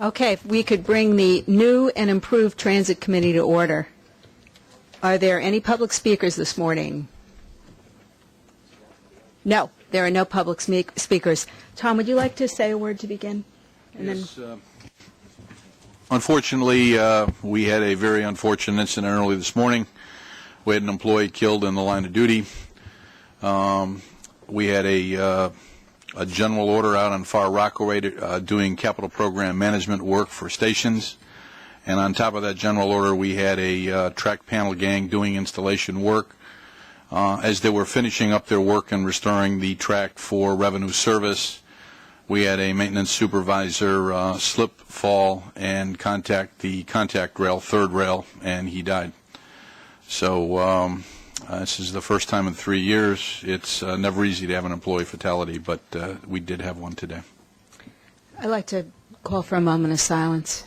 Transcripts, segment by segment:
Okay, if we could bring the new and improved Transit Committee to order. Are there any public speakers this morning? No, there are no public speakers. Tom, would you like to say a word to begin? And yes. Unfortunately, we had a very unfortunate incident early this morning. We had an employee killed in the line of duty. We had a general order out on Far Rockaway doing capital program management work for stations. And on top of that general order, we had a track panel gang doing installation work. As they were finishing up their work and restoring the track for revenue service, we had a maintenance supervisor slip, fall, and contact the contact rail, third rail, and he died. So this is the first time in 3 years. It's never easy to have an employee fatality, but we did have one today. I'd like to call for a moment of silence.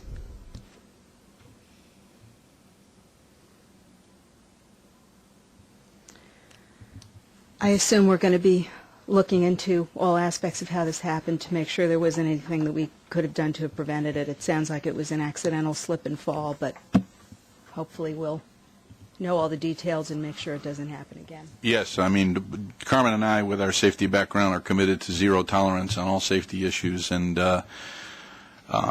I assume we're going to be looking into all aspects of how this happened to make sure there wasn't anything that we could have done to have prevented it. It sounds like it was an accidental slip and fall, but hopefully we'll know all the details and make sure it doesn't happen again. Yes, I mean, Carmen and I, with our safety background, are committed to zero tolerance on all safety issues, and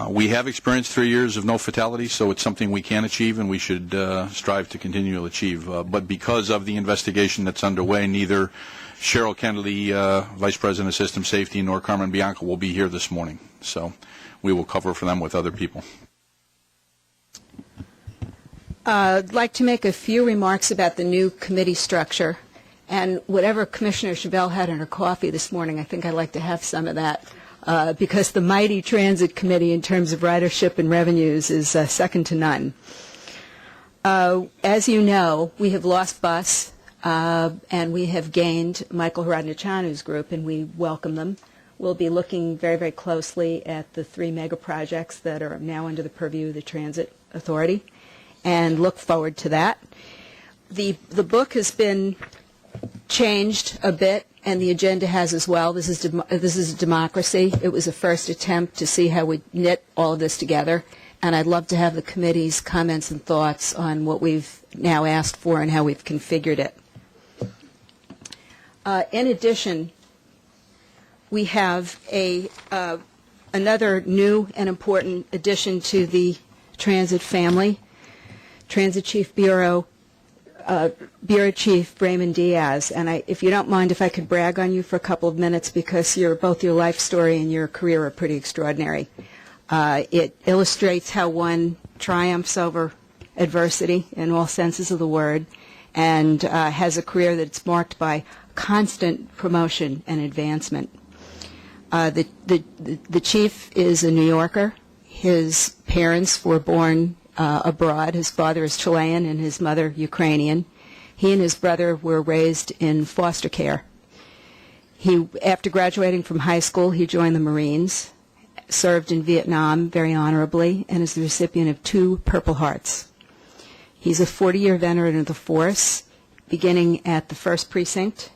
we have experienced 3 years of no fatalities, so it's something we can achieve and we should strive to continue to achieve. But because of the investigation that's underway, neither Cheryl Kennedy, Vice President of System Safety, nor Carmen Bianca will be here this morning. So we will cover for them with other people. I'd like to make a few remarks about the new committee structure. And whatever Commissioner Chabelle had in her coffee this morning, I think I'd like to have some of that. Because the mighty Transit Committee in terms of ridership and revenues is second to none. As you know, we have lost Bus, and we have gained Michael Hradnachanu's group, and we welcome them. We'll be looking very, very closely at the 3 mega projects that are now under the purview of the Transit Authority, and look forward to that. The book has been changed a bit, and the agenda has as well. This is a democracy. It was a first attempt to see how we knit all of this together, and I'd love to have the committee's comments and thoughts on what we've now asked for and how we've configured it. In addition, we have another new and important addition to the transit family. Transit Chief Bureau Chief Brayman Diaz, and if you don't mind, if I could brag on you for a couple of minutes, because both your life story and your career are pretty extraordinary. It illustrates how one triumphs over adversity in all senses of the word, and has a career that's marked by constant promotion and advancement. The chief is a New Yorker. His parents were born abroad. His father is Chilean and his mother Ukrainian. He and his brother were raised in foster care. After graduating from high school, he joined the Marines, served in Vietnam very honorably, and is the recipient of 2 Purple Hearts. He's a 40-year veteran of the force, beginning at the 1st Precinct,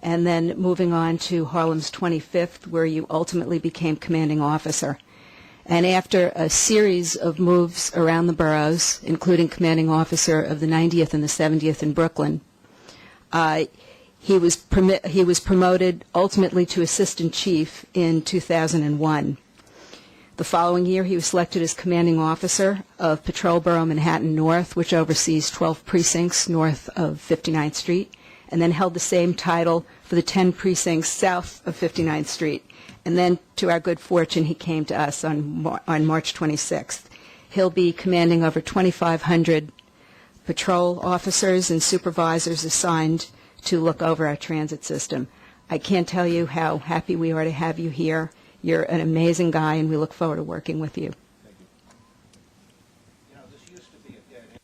and then moving on to Harlem's 25th, where you ultimately became commanding officer. And after a series of moves around the boroughs, including commanding officer of the 90th and the 70th in Brooklyn, he was promoted ultimately to assistant chief in 2001. The following year, he was selected as commanding officer of Patrol Borough Manhattan North, which oversees 12 precincts north of 59th Street, and then held the same title for the 10 precincts south of 59th Street. And then, to our good fortune, he came to us on March 26th. He'll be commanding over 2,500 patrol officers and supervisors assigned to look over our transit system. I can't tell you how happy we are to have you here. You're an amazing guy, and we look forward to working with you. Thank you. You know, this used to be a dead end.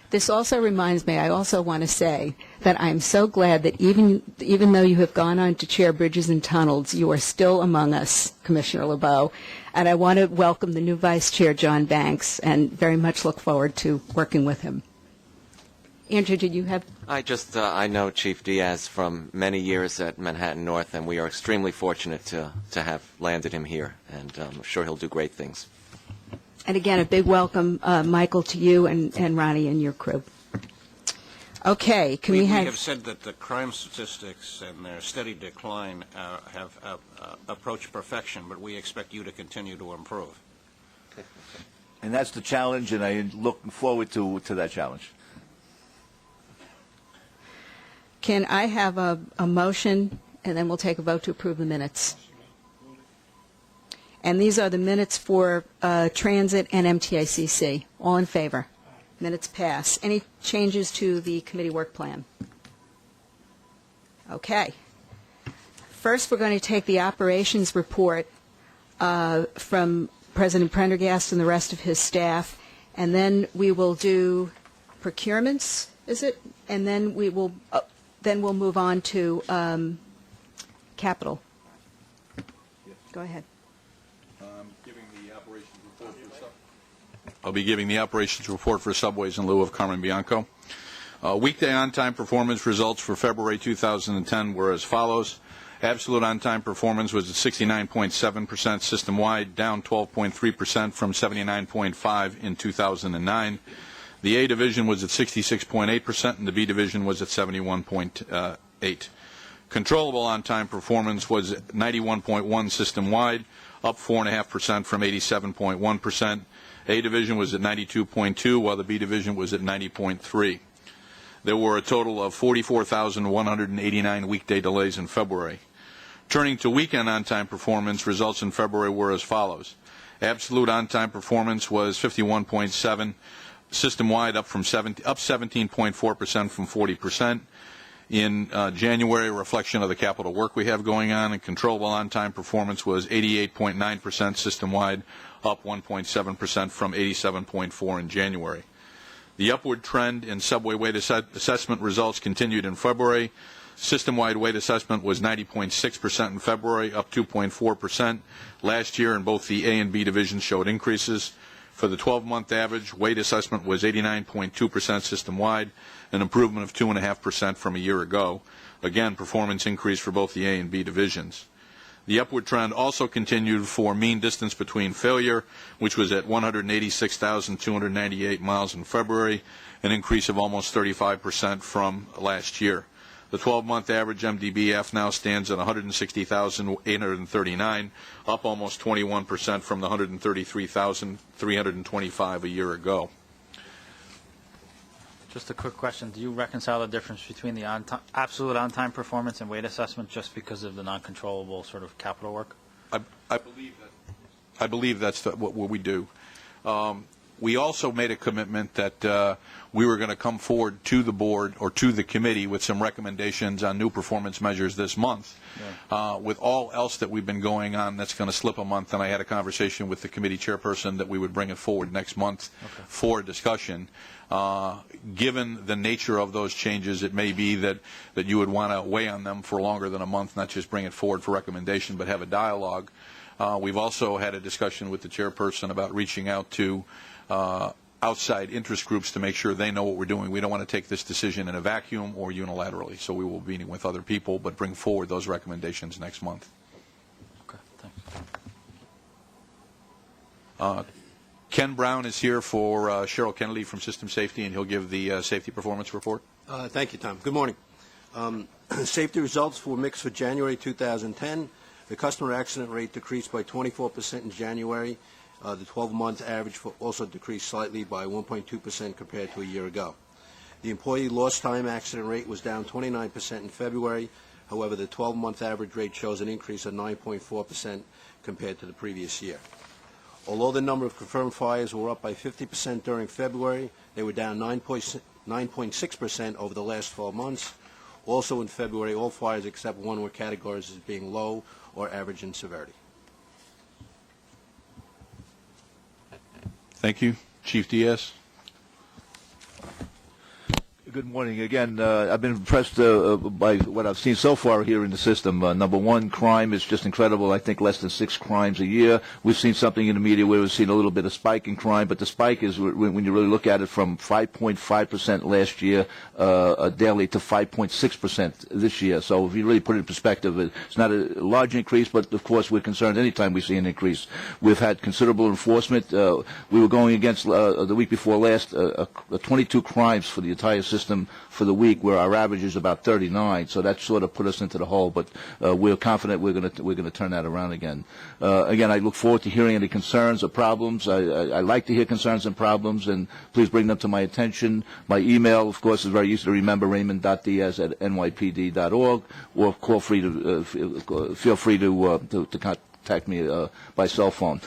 This also reminds me, I also want to say that I'm so glad that even though you have gone on to chair Bridges and Tunnels, you are still among us, Commissioner LeBeau. And I want to welcome the new Vice Chair, John Banks, and very much look forward to working with him. Andrew, did you have I know Chief Diaz from many years at Manhattan North, and we are extremely fortunate to have landed him here, and I'm sure he'll do great things. And again, a big welcome, Michael, to you and Ronnie and your crew. Okay, We have said that the crime statistics and their steady decline have approached perfection, but we expect you to continue to improve. And that's the challenge, and I look forward to that challenge. Can I have a motion, and then we'll take a vote to approve the minutes? And these are the minutes for Transit and MTACC. All in favor? Minutes pass. Any changes to the committee work plan? Okay. First, we're going to take the operations report from President Prendergast and the rest of his staff, and then we will do procurements, is it? And then we'll move on to capital. Go ahead. I'll be giving the operations report for Subways in lieu of Carmen Bianco. Weekday on-time performance results for February 2010 were as follows. Absolute on-time performance was at 69.7% system-wide, down 12.3% from 79.5% in 2009. The A division was at 66.8%, and the B division was at 71.8%. Controllable on-time performance was at 91.1% system-wide, up 4.5% from 87.1%. A division was at 92.2, while the B division was at 90.3. There were a total of 44,189 weekday delays in February. Turning to weekend on-time performance, results in February were as follows. Absolute on-time performance was 51.7, system-wide up 17.4% from 40%. In January, a reflection of the capital work we have going on, and controllable on-time performance was 88.9% system-wide, up 1.7% from 87.4% in January. The upward trend in subway weight assessment results continued in February. System-wide weight assessment was 90.6% in February, up 2.4%. Last year, in both the A and B divisions showed increases. For the 12-month average, weight assessment was 89.2% system-wide, an improvement of 2.5% from a year ago. Again, performance increased for both the A and B divisions. The upward trend also continued for mean distance between failure, which was at 186,298 miles in February, an increase of almost 35% from last year. The 12-month average MDBF now stands at 160,839, up almost 21% from the 133,325 a year ago. Just a quick question. Do you reconcile the difference between the absolute on-time performance and weight assessment just because of the non-controllable sort of capital work? I believe that's what we do. We also made a commitment that we were going to come forward to the board or to the committee with some recommendations on new performance measures this month. Yeah. With all else that we've been going on, that's going to slip a month, and I had a conversation with the committee chairperson that we would bring it forward next month for discussion. Given the nature of those changes, it may be that you would want to weigh on them for longer than a month, not just bring it forward for recommendation, but have a dialogue. We've also had a discussion with the chairperson about reaching out to outside interest groups to make sure they know what we're doing. We don't want to take this decision in a vacuum or unilaterally, so we will be meeting with other people, but bring forward those recommendations next month. Okay, thanks. Ken Brown is here for Cheryl Kennedy from System Safety, and he'll give the safety performance report. Thank you, Tom. Good morning. Safety results were mixed for January 2010. The customer accident rate decreased by 24% in January. The 12-month average also decreased slightly by 1.2% compared to a year ago. The employee lost time accident rate was down 29% in February. However, the 12-month average rate shows an increase of 9.4% compared to the previous year. Although the number of confirmed fires were up by 50% during February, they were down 9.6% over the last 12 months. Also in February, all fires except one were categorized as being low or average in severity. Thank you. Chief Diaz. Good morning. Again, I've been impressed by what I've seen so far here in the system. Number one, crime is just incredible. I think less than 6 crimes a year. We've seen something in the media where we've seen a little bit of spike in crime, but the spike is, when you really look at it, from 5.5% last year daily to 5.6% this year. So if you really put it in perspective, it's not a large increase, but of course we're concerned anytime we see an increase. We've had considerable enforcement. We were going against the week before last 22 crimes for the entire system for the week, where our average is about 39. So that sort of put us into the hole. But we're confident we're going to turn that around again. Again, I look forward to hearing any concerns or problems. I like to hear concerns and problems, and please bring them to my attention. My email, of course, is very easy to remember: raymond.diaz@nypd.org, or feel free to contact me by cell phone.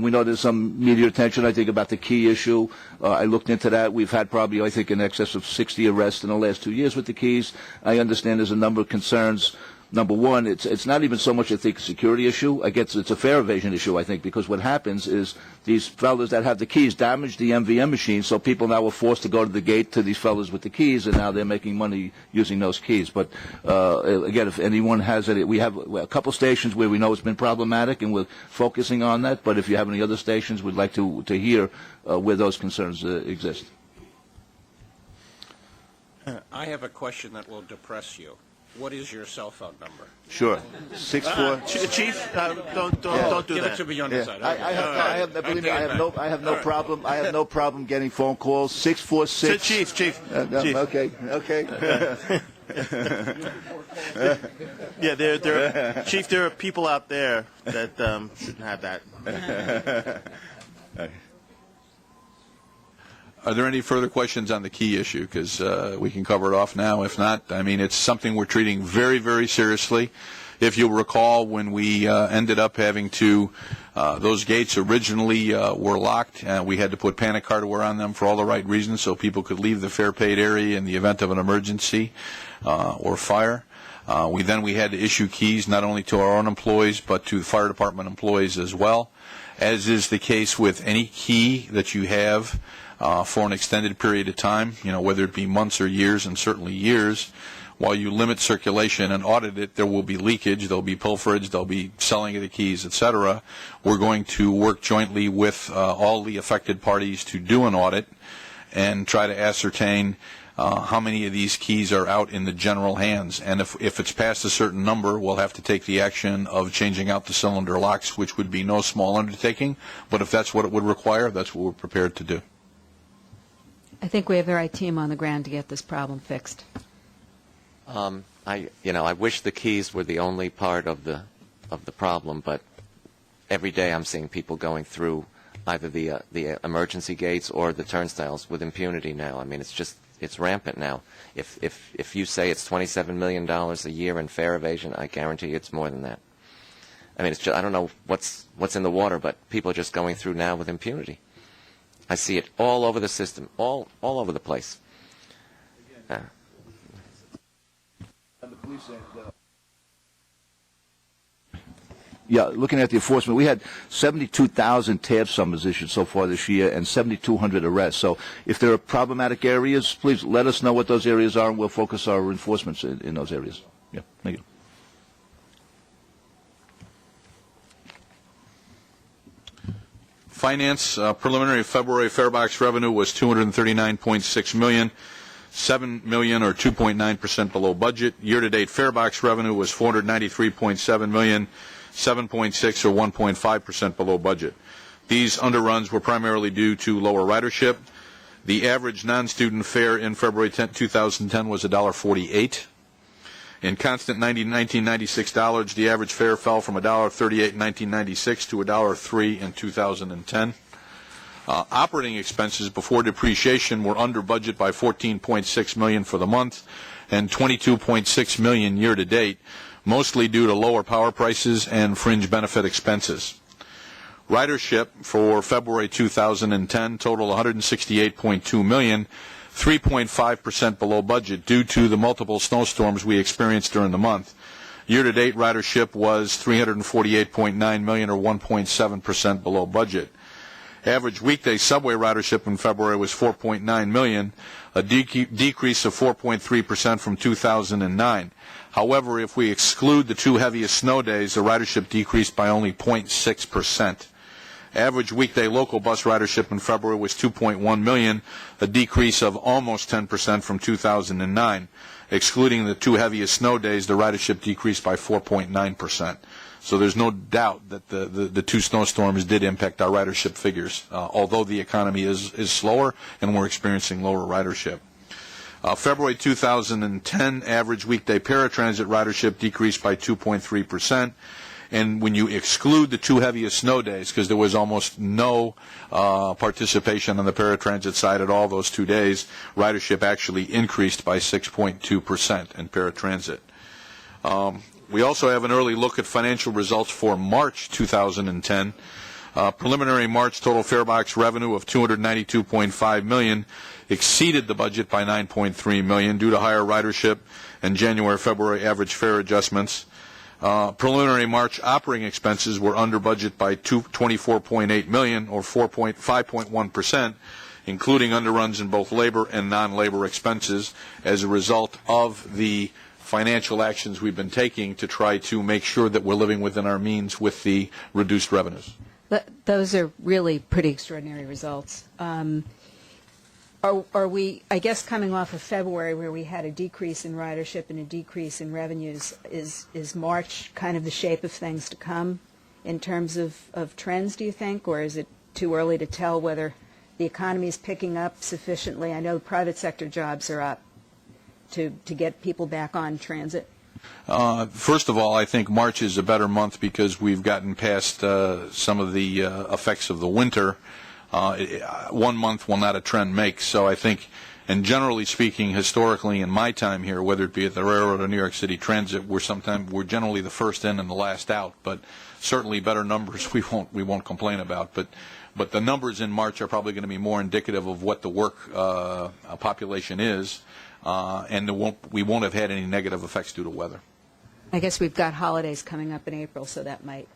We know there's some media attention, I think, about the key issue. I looked into that. We've had probably, I think, in excess of 60 arrests in the last 2 years with the keys. I understand there's a number of concerns. Number one, it's not even so much, I think, a security issue. I guess it's a fare evasion issue, I think, because what happens is these fellas that have the keys damage the MVM machine, so people now are forced to go to the gate to these fellas with the keys, and now they're making money using those keys. But again, if anyone has it, we have a couple stations where we know it's been problematic, and we're focusing on that. But if you have any other stations, we'd like to hear where those concerns exist. I have a question that will depress you. What is your cell phone number? Sure. 64. Chief, don't do Give that. it to me on the side. Believe me, I have no problem. I have no problem getting phone calls. 646. Chief. Okay. Yeah, Chief, there are people out there that shouldn't have that. Are there any further questions on the key issue? Because we can cover it off now. If not, I mean, it's something we're treating very, very seriously. If you'll recall, when we ended up having to, those gates originally were locked, and we had to put panic hardware on them for all the right reasons so people could leave the fare paid area in the event of an emergency or fire. We had to issue keys not only to our own employees but to the fire department employees as well, as is the case with any key that you have for an extended period of time, whether it be months or years, and certainly years. While you limit circulation and audit it, there will be leakage, there'll be pilferage, there'll be selling of the keys, etc. We're going to work jointly with all the affected parties to do an audit and try to ascertain how many of these keys are out in the general hands. And if it's past a certain number, we'll have to take the action of changing out the cylinder locks, which would be no small undertaking. But if that's what it would require, that's what we're prepared to do. I think we have the right team on the ground to get this problem fixed. I wish the keys were the only part of the problem, but every day I'm seeing people going through either the emergency gates or the turnstiles with impunity now. I mean, it's rampant now. If you say it's $27 million a year in fare evasion, I guarantee you it's more than that. I mean, I don't know what's in the water, but people are just going through now with impunity. I see it all over the system, all over the place. Yeah, looking at the enforcement, we had 72,000 tab summons issued so far this year and 7,200 arrests. So if there are problematic areas, please let us know what those areas are, and we'll focus our enforcements in those areas. Yeah, thank you. Finance, preliminary February farebox revenue was $239.6 million, $7 million or 2.9% below budget. Year-to-date farebox revenue was $493.7 million, 7.6 or 1.5% below budget. These underruns were primarily due to lower ridership. The average non-student fare in February 2010 was $1.48. In constant 1996 dollars, the average fare fell from $1.38 in 1996 to $1.03 in 2010. Operating expenses before depreciation were under budget by $14.6 million for the month and $22.6 million year to date, mostly due to lower power prices and fringe benefit expenses. Ridership for February 2010 totaled 168.2 million, 3.5% below budget due to the multiple snowstorms we experienced during the month. Year-to-date ridership was 348.9 million, or 1.7% below budget. Average weekday subway ridership in February was 4.9 million, a decrease of 4.3% from 2009. However, if we exclude the 2 heaviest snow days, the ridership decreased by only 0.6%. Average weekday local bus ridership in February was 2.1 million, a decrease of almost 10% from 2009. Excluding the 2 heaviest snow days, the ridership decreased by 4.9%. So there's no doubt that the 2 snowstorms did impact our ridership figures, although the economy is slower and we're experiencing lower ridership. February 2010 average weekday paratransit ridership decreased by 2.3%. And when you exclude the 2 heaviest snow days, because there was almost no participation on the paratransit side at all those 2 days, ridership actually increased by 6.2% in paratransit. We also have an early look at financial results for March 2010. Preliminary March total fare box revenue of $292.5 million exceeded the budget by $9.3 million due to higher ridership and January-February average fare adjustments. Preliminary March operating expenses were under budget by $24.8 million, or 5.1%, including underruns in both labor and non-labor expenses as a result of the financial actions we've been taking to try to make sure that we're living within our means with the reduced revenues. Those are really pretty extraordinary results. Are we, I guess, coming off of February where we had a decrease in ridership and a decrease in revenues, is March kind of the shape of things to come in terms of trends, do you think, or is it too early to tell whether the economy is picking up sufficiently? I know private sector jobs are up to get people back on transit. First of all, I think March is a better month because we've gotten past some of the effects of the winter. 1 month will not a trend make. So I think, and generally speaking, historically in my time here, whether it be at the railroad or New York City Transit, we're generally the first in and the last out. But certainly better numbers we won't complain about. But the numbers in March are probably going to be more indicative of what the work population is. And we won't have had any negative effects due to weather. I guess we've got holidays coming up in April, so that might,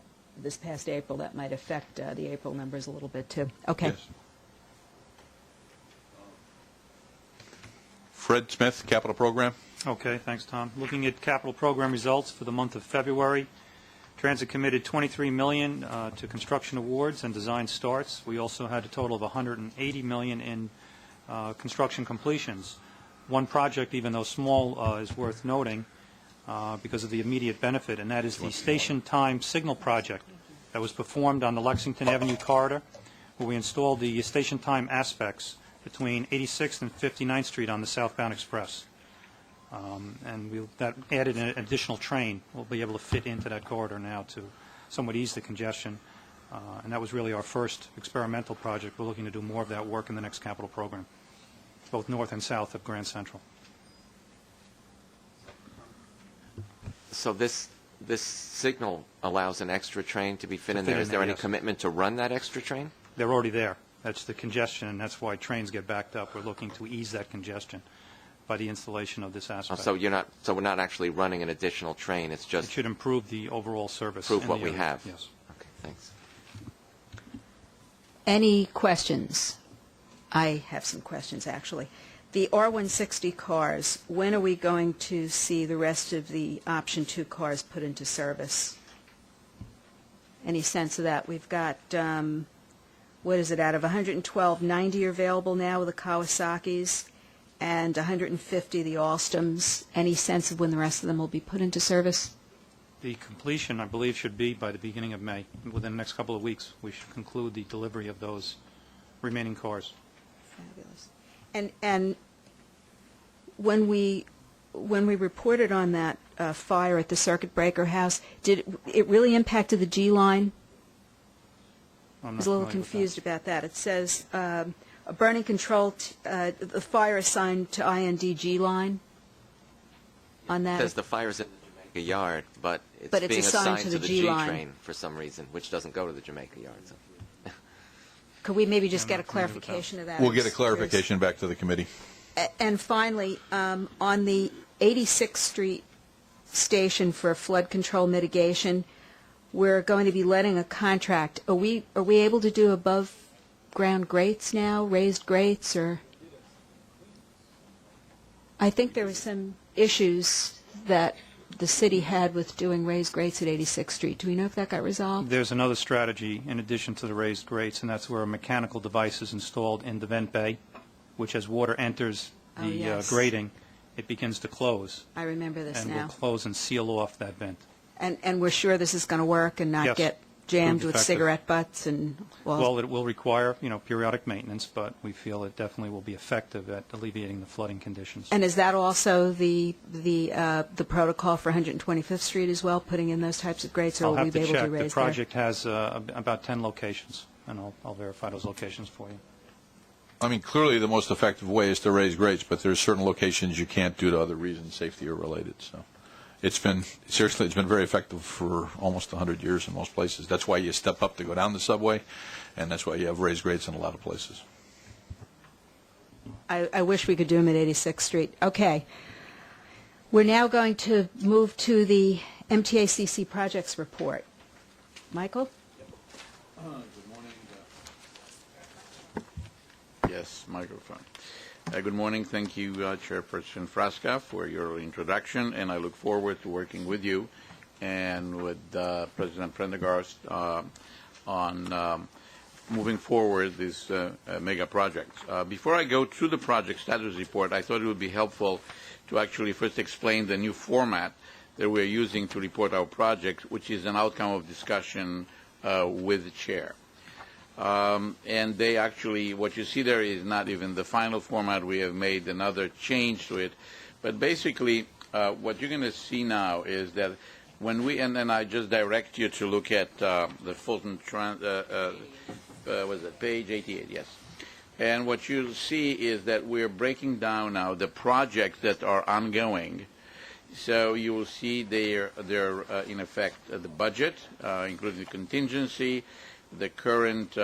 this past April, that might affect the April numbers a little bit too. Okay. Yes. Fred Smith, Capital Program. Okay, thanks, Tom. Looking at capital program results for the month of February, Transit committed $23 million to construction awards and design starts. We also had a total of $180 million in construction completions. One project, even though small, is worth noting because of the immediate benefit, and that is the station time signal project that was performed on the Lexington Avenue corridor, where we installed the station time aspects between 86th and 59th Street on the southbound express. And that added an additional train. We'll be able to fit into that corridor now to somewhat ease the congestion. And that was really our first experimental project. We're looking to do more of that work in the next capital program, both north and south of Grand Central. So this signal allows an extra train to be fit in there. Is there any commitment to run that extra train? They're already there. That's the congestion, and that's why trains get backed up. We're looking to ease that congestion by the installation of this aspect. So we're not actually running an additional train. It's just it should improve the overall service. Improve what we have. Yes. Okay. Thanks. Any questions? I have some questions, actually. The R160 cars, when are we going to see the rest of the Option 2 cars put into service? Any sense of that? We've got, what is it, out of 112, 90 are available now with the Kawasaki's, and 150 the Alstoms. Any sense of when the rest of them will be put into service? The completion, I believe, should be by the beginning of May. Within the next couple of weeks, we should conclude the delivery of those remaining cars. Fabulous. And when we reported on that fire at the circuit breaker house, did it really impacted the G line? I was a little confused about that. It says a burning control, the fire assigned to INDG line on that. It says the fire's in the Jamaica Yard, but it's being assigned assigned to the G G line train for some reason, which doesn't go to the Jamaica Yard. So. Could we maybe just get a clarification of that? We'll get a clarification back to the committee. And finally, on the 86th Street station for flood control mitigation, we're going to be letting a contract. Are we able to do above ground grates now, raised grates, or? I think there were some issues that the city had with doing raised grates at 86th Street. Do we know if that got resolved? There's another strategy in addition to the raised grates, and that's where a mechanical device is installed in the vent bay, which as water enters the yes. grating, it begins to close. I remember this and now. will close and seal off that vent. And we're sure this is going to work and not Yes. get jammed Proved with effective. cigarette butts and Well, it will require, periodic maintenance, but we feel it definitely will be effective at alleviating the flooding conditions. And is that also the protocol for 125th Street as well, putting in those types of grates, or I'll will we have be to able to check. raise The project has about 10 locations, and I'll verify those locations for you. I mean, clearly the most effective way is to raise grates, but there's certain locations you can't due to other reasons, safety or related. So it's been very effective for almost 100 years in most places. That's why you step up to go down the subway, and that's why you have raised grates in a lot of places. I wish we could do them at 86th Street. Okay. We're now going to move to the MTACC projects report. Michael? Good morning. Yes, microphone. Good morning. Thank you, Chairperson Frasca, for your introduction, and I look forward to working with you and with President Prendergast on moving forward these mega projects. Before I go through the project status report, I thought it would be helpful to actually first explain the new format that we're using to report our projects, which is an outcome of discussion with the chair. And they actually, what you see there is not even the final format. We have made another change to it. But basically, what you're going to see now is that when we, and then I just direct you to look at the Fulton, was it page 88, yes. And what you'll see is that we're breaking down now the projects that are ongoing. So you will see they're in effect, the budget, including the contingency, the current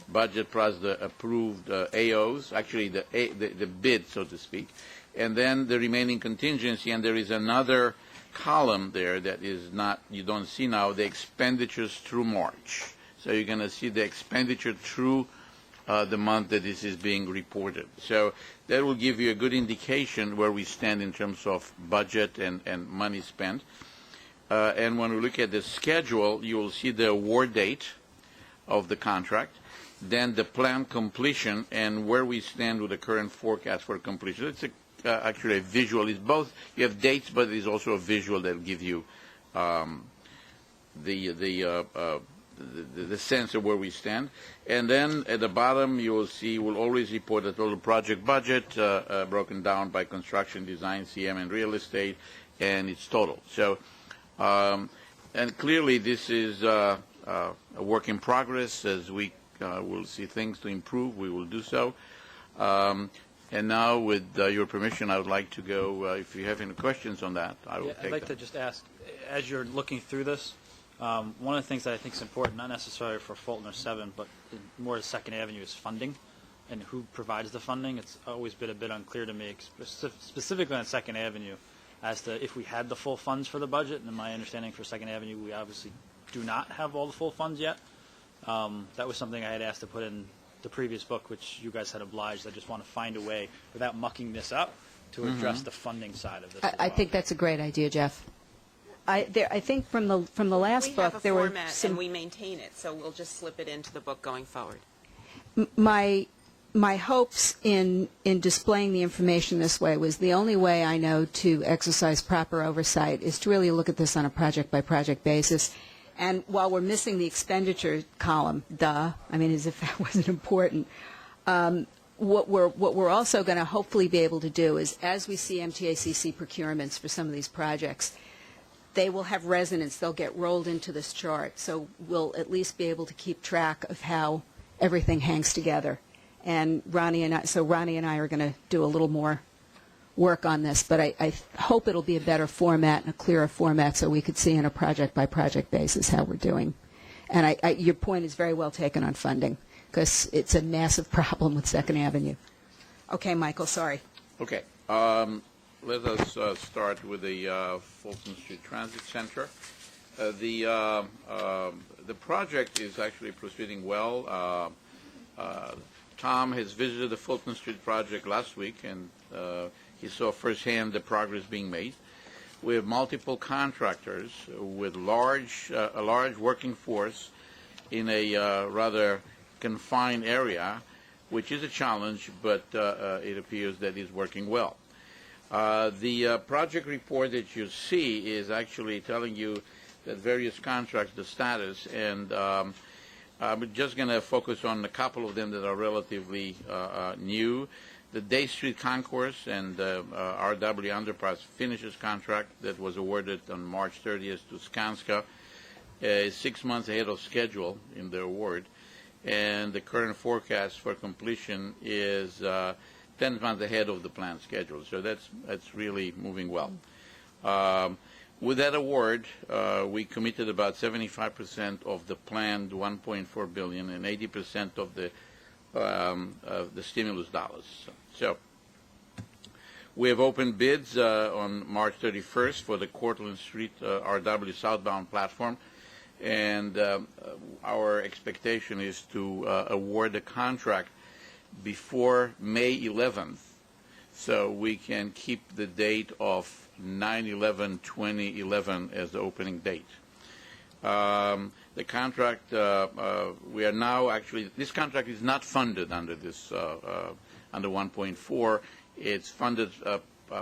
budget plus the approved AOs, actually the bid, so to speak, and then the remaining contingency. And there is another column there that is not, you don't see now, the expenditures through March. So you're going to see the expenditure through the month that this is being reported. So that will give you a good indication where we stand in terms of budget and money spent. And when we look at the schedule, you will see the award date of the contract, then the planned completion, and where we stand with the current forecast for completion. It's actually a visual. It's both. You have dates, but it's also a visual that will give you the sense of where we stand. And then at the bottom, you will see we'll always report the total project budget broken down by construction, design, CM, and real estate, and its total. So. And clearly this is a work in progress. As we will see things to improve, we will do so. And now, with your permission, I would like to go, if you have any questions on that, I will take them. I'd like to just ask, as you're looking through this, one of the things that I think is important, not necessarily for Fulton or 7, but more to 2nd Avenue, is funding and who provides the funding. It's always been a bit unclear to me, specifically on 2nd Avenue, as to if we had the full funds for the budget. And in my understanding for 2nd Avenue, we obviously do not have all the full funds yet. That was something I had asked to put in the previous book, which you guys had obliged. I just want to find a way, without mucking this up, to address the funding side of this. I think that's a great idea, Jeff. I think from the last book there were some. And we maintain it, so we'll just slip it into the book going forward. My hopes in displaying the information this way was the only way I know to exercise proper oversight is to really look at this on a project-by-project basis. And while we're missing the expenditure column, I mean, as if that wasn't important, what we're also going to hopefully be able to do is, as we see MTACC procurements for some of these projects, they will have resonance. They'll get rolled into this chart. So we'll at least be able to keep track of how everything hangs together. And Ronnie and I are going to do a little more work on this, but I hope it'll be a better format and a clearer format so we could see on a project-by-project basis how we're doing. And your point is very well taken on funding, because it's a massive problem with 2nd Avenue. Okay, Michael, sorry. Okay. Let us start with the Fulton Street Transit Center. The project is actually proceeding well. Tom has visited the Fulton Street project last week, and he saw firsthand the progress being made. We have multiple contractors with a large working force in a rather confined area, which is a challenge, but it appears that it's working well. The project report that you see is actually telling you that various contracts, the status, and I'm just going to focus on a couple of them that are relatively new. The Day Street Concourse and RW Underpass finishes contract that was awarded on March 30th to Skanska is 6 months ahead of schedule in the award, and the current forecast for completion is 10 months ahead of the planned schedule. So that's really moving well. With that award, we committed about 75% of the planned $1.4 billion and 80% of the stimulus dollars. So we have opened bids on March 31st for the Cortlandt Street RW southbound platform, and our expectation is to award the contract before May 11th, so we can keep the date of 9/11/2011 as the opening date. The contract, we are now actually, this contract is not funded under this, under 1.4. It's funded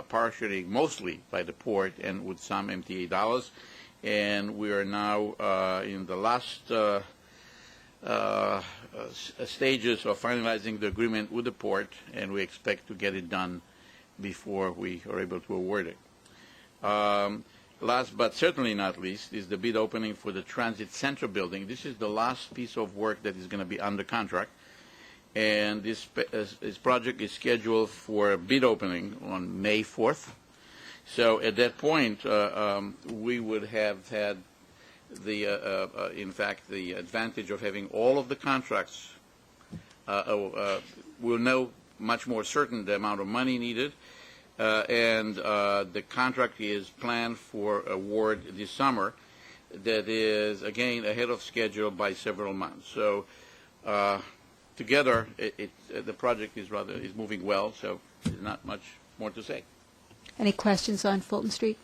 partially, mostly by the port and with some MTA dollars. And we are now in the last stages of finalizing the agreement with the port, and we expect to get it done before we are able to award it. Last but certainly not least is the bid opening for the Transit Center building. This is the last piece of work that is going to be under contract, and this project is scheduled for a bid opening on May 4th. So at that point, we would have had the, in fact, the advantage of having all of the contracts. We'll know much more certain the amount of money needed, and the contract is planned for award this summer. That is, again, ahead of schedule by several months. So together, the project is moving well, so there's not much more to say. Any questions on Fulton Street?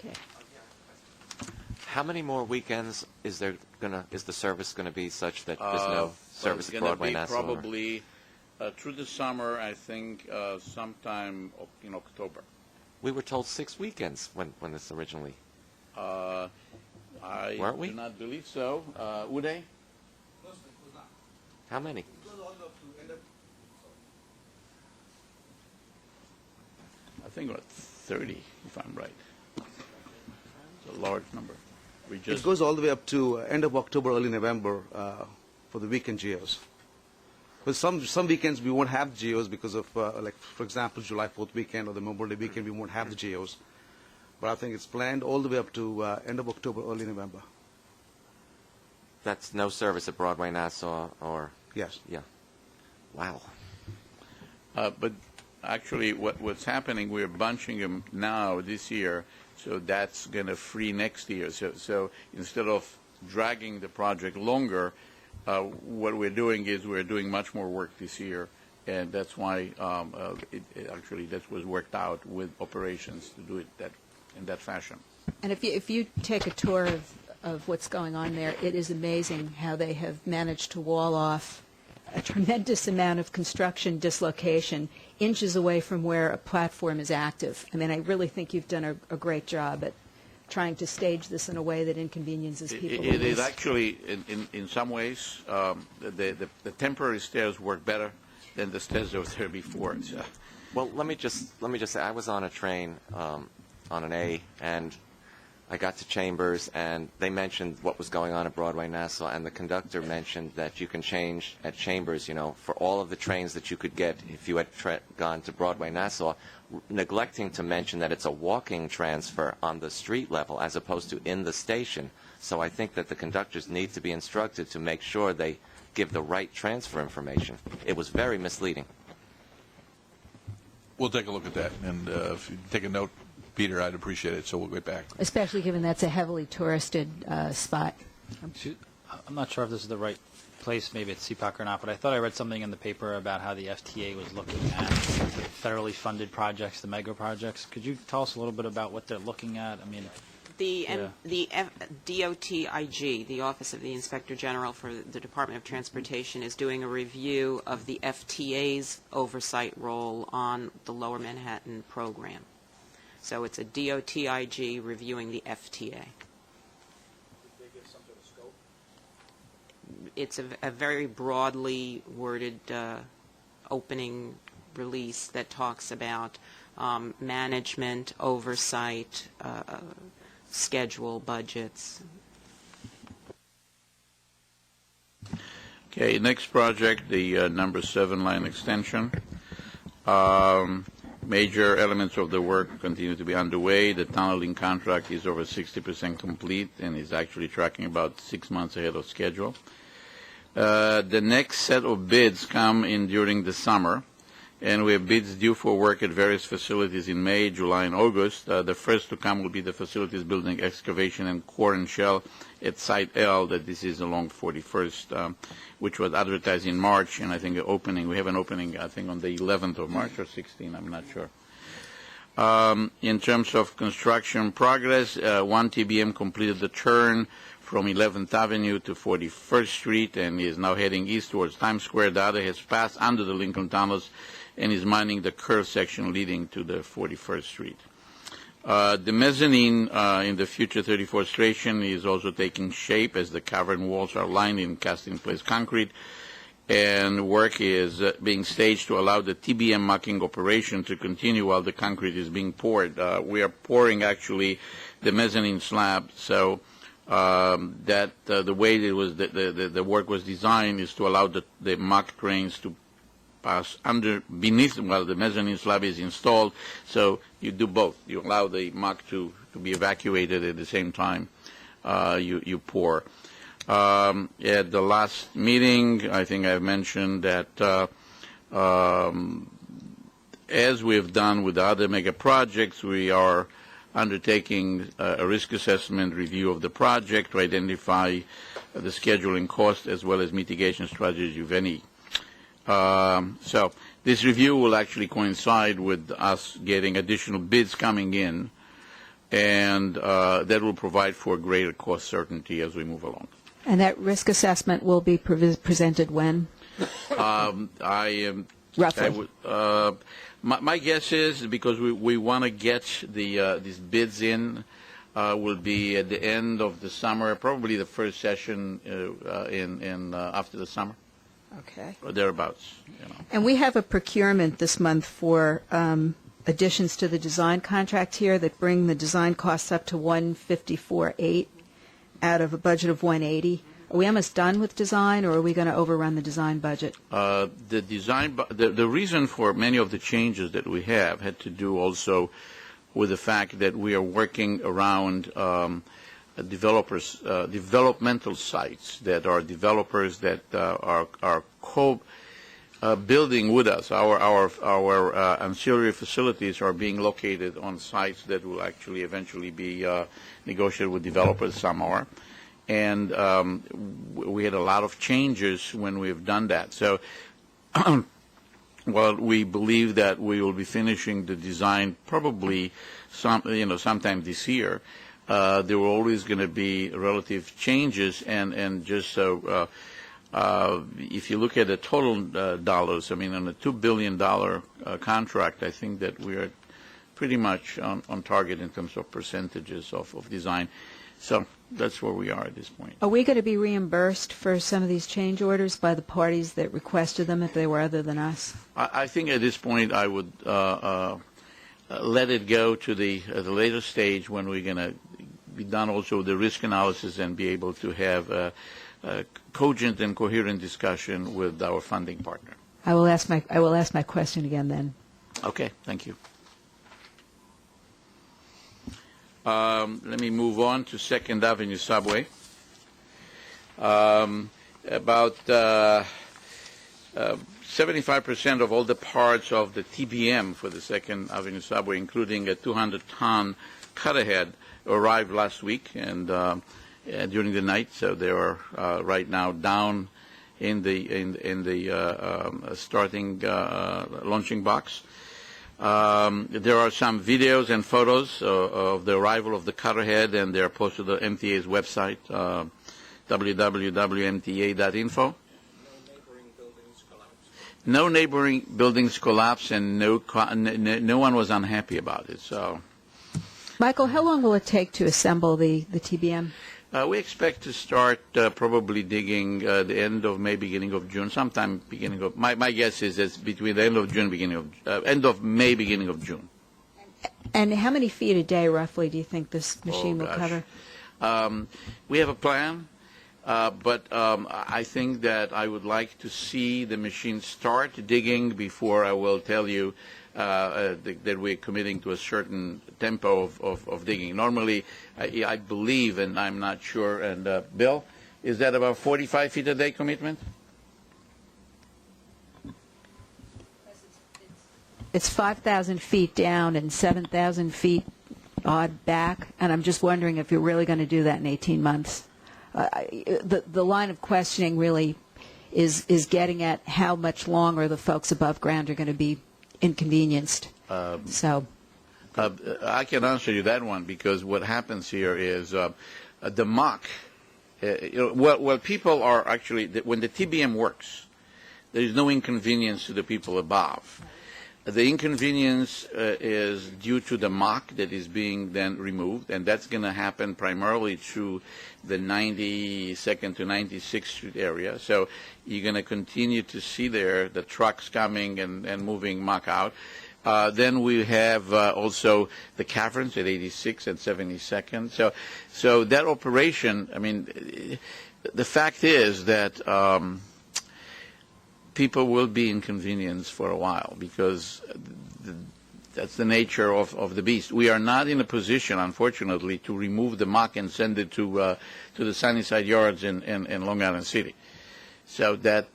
Okay. How many more weekends is the service going to be such that there's no service at Broadway, Nassau? It's going to be probably through the summer, I think, sometime in October. We were told 6 weekends when this originally. Weren't we? I do not believe so. Uday? How many? I think about 30, if I'm right. It's a large number. It goes all the way up to end of October, early November for the weekend GOs. But some weekends we won't have GOs because of, like, for example, July 4th weekend or the Memorial Day weekend, we won't have the GOs. But I think it's planned all the way up to end of October, early November. That's no service at Broadway, Nassau, or? Yes. Yeah. Wow. But actually, what's happening, we're bunching them now this year, so that's going to free next year. So instead of dragging the project longer, what we're doing is we're doing much more work this year, and that's why actually that was worked out with operations to do it in that fashion. And if you take a tour of what's going on there, it is amazing how they have managed to wall off a tremendous amount of construction dislocation inches away from where a platform is active. I mean, I really think you've done a great job at trying to stage this in a way that inconveniences people. It is actually, in some ways, the temporary stairs work better than the stairs that were there before. So. Well, let me just say, I was on a train on an A, and I got to Chambers, and they mentioned what was going on at Broadway, Nassau, and the conductor mentioned that you can change at Chambers, for all of the trains that you could get if you had gone to Broadway, Nassau, neglecting to mention that it's a walking transfer on the street level as opposed to in the station. So I think that the conductors need to be instructed to make sure they give the right transfer information. It was very misleading. We'll take a look at that, and if you take a note, Peter, I'd appreciate it, so we'll get back. Especially given that's a heavily touristed spot. I'm not sure if this is the right place, maybe it's CPAC or not, but I thought I read something in the paper about how the FTA was looking at federally funded projects, the mega projects. Could you tell us a little bit about what they're looking at? I mean, The DOTIG, the Office of the Inspector General for the Department of Transportation, is doing a review of the FTA's oversight role on the Lower Manhattan program. So it's a DOTIG reviewing the FTA. It's a very broadly worded opening release that talks about management, oversight, schedule, budgets. Okay, next project, the number 7 line extension. Major elements of the work continue to be underway. The tunneling contract is over 60% complete and is actually tracking about 6 months ahead of schedule. The next set of bids come in during the summer, and we have bids due for work at various facilities in May, July, and August. The first to come will be the facilities building excavation and core and shell at Site L, that this is along 41st, which was advertised in March, and I think we have an opening, I think, on the 11th of March or 16th, I'm not sure. In terms of construction progress, one TBM completed the turn from 11th Avenue to 41st Street and is now heading east towards Times Square. The other has passed under the Lincoln Tunnels and is mining the curved section leading to the 41st Street. The mezzanine in the future 34th station is also taking shape as the cavern walls are lined in cast-in-place concrete, and work is being staged to allow the TBM mucking operation to continue while the concrete is being poured. We are pouring actually the mezzanine slab, so that the way it was the work was designed is to allow the muck trains to pass beneath while the mezzanine slab is installed. So you do both. You allow the muck to be evacuated at the same time you pour. At the last meeting, I think I've mentioned that as we have done with the other mega projects, we are undertaking a risk assessment review of the project to identify the scheduling cost as well as mitigation strategies, if any. So this review will actually coincide with us getting additional bids coming in, and that will provide for greater cost certainty as we move along. And that risk assessment will be presented when? Roughly. My guess is, because we want to get these bids in, will be at the end of the summer, probably the first session after the summer. Okay. Or thereabouts. And we have a procurement this month for additions to the design contract here that bring the design costs up to $154,800 out of a budget of $180,000. Are we almost done with design, or are we going to overrun the design budget? The reason for many of the changes that we have had to do also with the fact that we are working around developmental sites that are developers that are building with us. Our ancillary facilities are being located on sites that will actually eventually be negotiated with developers. Some are. And we had a lot of changes when we've done that. So while we believe that we will be finishing the design probably sometime this year, there were always going to be relative changes, and just so if you look at the total dollars, I mean, on a $2 billion contract, I think that we are pretty much on target in terms of percentages of design. So that's where we are at this point. Are we going to be reimbursed for some of these change orders by the parties that requested them if they were other than us? I think at this point I would let it go to the later stage when we're going to be done also with the risk analysis and be able to have a cogent and coherent discussion with our funding partner. I will ask my question again then. Okay, thank you. Let me move on to 2nd Avenue Subway. About 75% of all the parts of the TBM for the 2nd Avenue Subway, including a 200-ton cut-ahead, arrived last week, and during the night. So they are right now down in the starting launching box. There are some videos and photos of the arrival of the cutterhead, and they are posted to the MTA's website, www.mta.info. No neighboring buildings collapsed, and no one was unhappy about it. So, Michael, how long will it take to assemble the TBM? we expect to start probably digging the end of May, beginning of June, sometime beginning of. My guess is it's between the end of June, end of May, beginning of June. And how many feet a day, roughly, do you think this machine will cover? We have a plan. But I think that I would like to see the machine start digging before I will tell you that we're committing to a certain tempo of digging. Normally, I believe, and I'm not sure, and Bill, is that about 45 feet a day commitment? It's 5,000 feet down and 7,000 feet odd back, and I'm just wondering if you're really going to do that in 18 months. The line of questioning really is getting at how much longer the folks above ground are going to be inconvenienced. I can answer you that one, because what happens here is the mock. Well, people are actually, when the TBM works, there is no inconvenience to the people above. The inconvenience is due to the mock that is being then removed, and that's going to happen primarily through the 92nd to 96th Street area. So you're going to continue to see there the trucks coming and moving mock out. Then we have also the caverns at 86th and 72nd. So that operation, I mean, the fact is that people will be inconvenienced for a while, because that's the nature of the beast. We are not in a position, unfortunately, to remove the muck and send it to the Sunnyside Yards in Long Island City. So that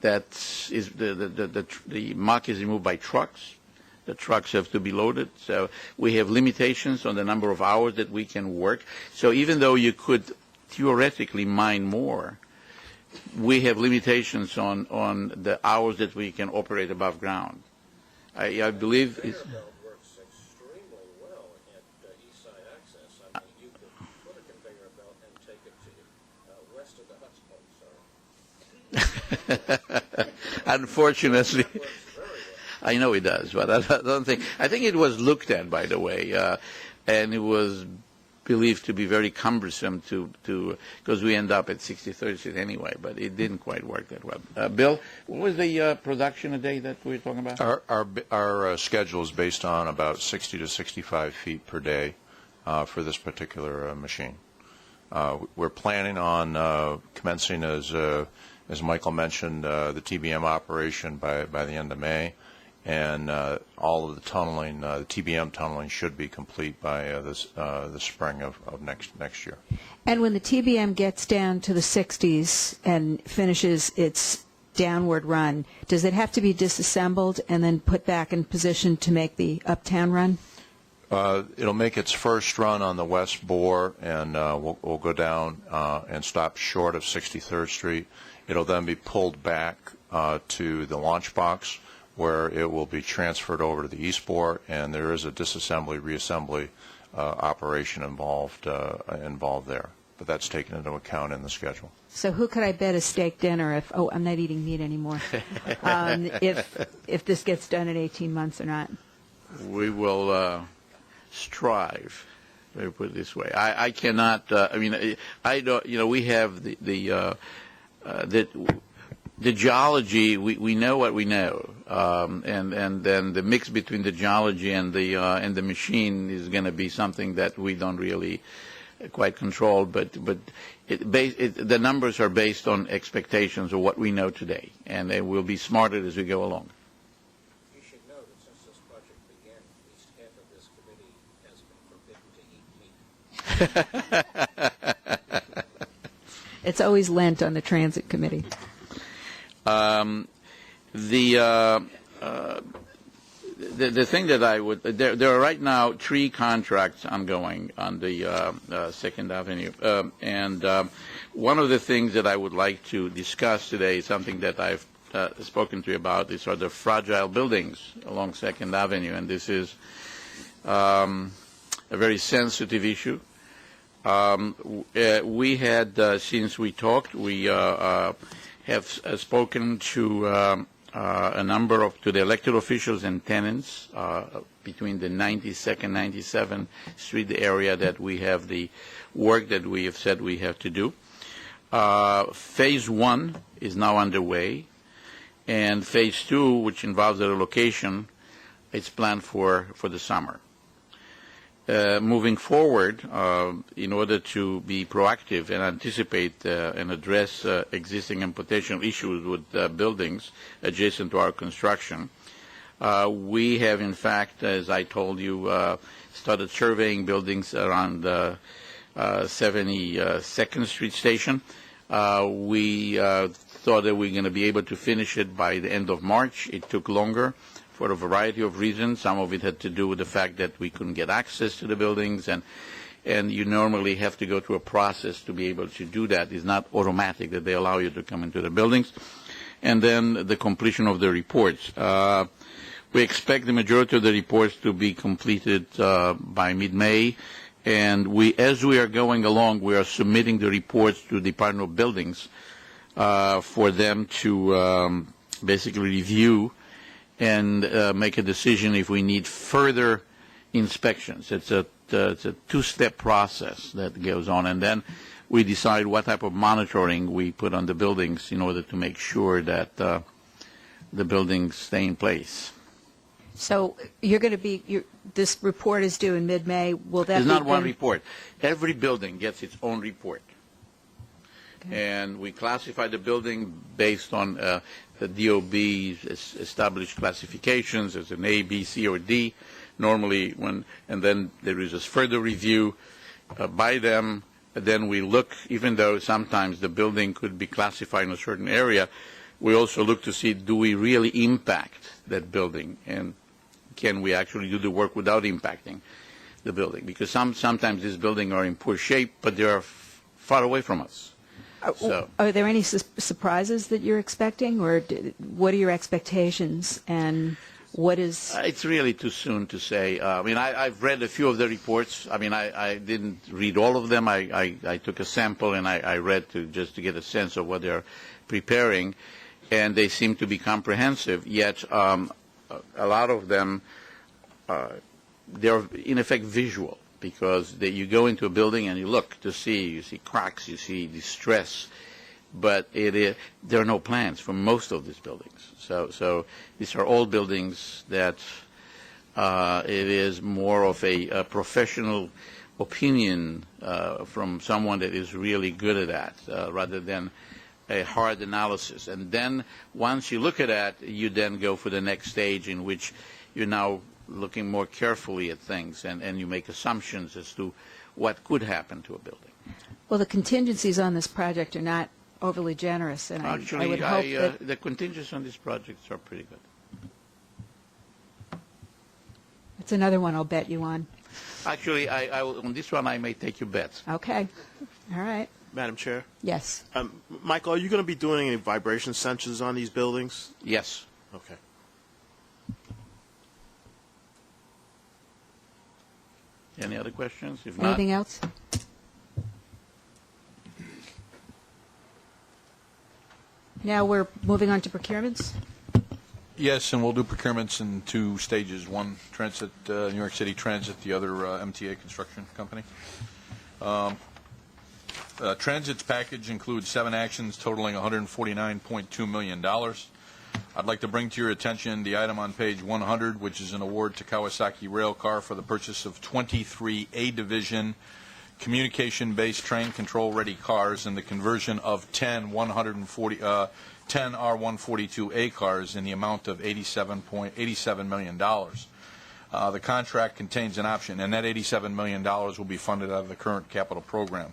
is the muck is removed by trucks. The trucks have to be loaded. So we have limitations on the number of hours that we can work. So even though you could theoretically mine more, we have limitations on the hours that we can operate above ground. I believe it's... works extremely well at East Side Access. I mean, you could put a conveyor belt and take it to west of the Hudson. Unfortunately, I know it does, but I don't think. I think it was looked at, by the way, and it was believed to be very cumbersome because we end up at 63rd Street anyway, but it didn't quite work that well. Bill, what was the production a day that we were talking about? Our schedule is based on about 60 to 65 feet per day for this particular machine. We're planning on commencing, as Michael mentioned, the TBM operation by the end of May. And all of the tunneling, the TBM tunneling, should be complete by the spring of next year. And when the TBM gets down to the 60s and finishes its downward run, does it have to be disassembled and then put back in position to make the uptown run? It'll make its first run on the west bore, and we'll go down and stop short of 63rd Street. It'll then be pulled back to the launch box, where it will be transferred over to the east bore, and there is a disassembly, reassembly operation involved there. But that's taken into account in the schedule. So who could I bet a steak dinner if, I'm not eating meat anymore, if this gets done in 18 months or not? We will strive. Let me put it this way. I cannot, I don't, we have the geology, we know what we know, and then the mix between the geology and the machine is going to be something that we don't really quite control. But the numbers are based on expectations of what we know today, and they will be smarter as we go along. You should know that since this project began, at least half of this committee has been forbidden to eat meat. It's always Lent on the Transit the thing that I would, there are right now 3 contracts ongoing on the 2nd Avenue. And one of the things that I would like to discuss today is something that I've spoken to you about. These are the fragile buildings along 2nd Avenue. And this is a very sensitive issue. We had, since we talked, we have spoken to a number of to the elected officials and tenants between the 92nd, 97th Street area that we have the work that we have said we have to do. Phase 1 is now underway, and Phase 2, which involves the relocation, it's planned for the summer. Moving forward, in order to be proactive and anticipate and address existing and potential issues with buildings adjacent to our construction, we have, in fact, as I told you, started surveying buildings around 72nd Street Station. We thought that we were going to be able to finish it by the end of March. It took longer for a variety of reasons. Some of it had to do with the fact that we couldn't get access to the buildings, and you normally have to go through a process to be able to do that. It's not automatic that they allow you to come into the buildings. And then the completion of the reports. We expect the majority of the reports to be completed by mid-May, and as we are going along, we are submitting the reports to the Department of Buildings for them to basically review and make a decision if we need further inspections. It's a 2-step process that goes on, and then we decide what type of monitoring we put on the buildings in order to make sure that the buildings stay in place. So you're going to be, this report is due in mid-May. Will that It's be not one then- report. Every building gets its own report. Okay. And we classify the building based on the DOB's established classifications as an A, B, C, or D. Normally, and then there is a further review by them. Then we look, even though sometimes the building could be classified in a certain area, we also look to see, do we really impact that building, and can we actually do the work without impacting the building? Because sometimes these buildings are in poor shape, but they are far away from us. So, are there any surprises that you're expecting, or what are your expectations, and what is... It's really too soon to say. I mean, I've read a few of the reports. I mean, I didn't read all of them. I took a sample and I read just to get a sense of what they're preparing, and they seem to be comprehensive, yet a lot of them, they're in effect visual, because you go into a building and you look to see, you see cracks, you see distress, but there are no plans for most of these buildings. So these are all buildings that it is more of a professional opinion from someone that is really good at that, rather than a hard analysis. And then once you look at that, you then go for the next stage, in which you're now looking more carefully at things, and you make assumptions as to what could happen to a building. Well, the contingencies on this project are not overly generous, and Actually, I would hope that... the contingencies on these projects are pretty good. It's another one I'll bet you on. Actually, on this one, I may take you bets. Okay. All right. Madam Chair? Yes. Michael, are you going to be doing any vibration sensors on these buildings? Yes. Okay. Any other questions? If not, Anything else? Now we're moving on to procurements. Yes, and we'll do procurements in 2 stages. One, Transit, New York City Transit, the other MTA Construction Company. Transit's package includes 7 actions totaling $149.2 million. I'd like to bring to your attention the item on page 100, which is an award to Kawasaki Railcar for the purchase of 23 A-Division communication-based train control-ready cars and the conversion of 10 R142A cars in the amount of $87 million. The contract contains an option, and that $87 million will be funded out of the current capital program.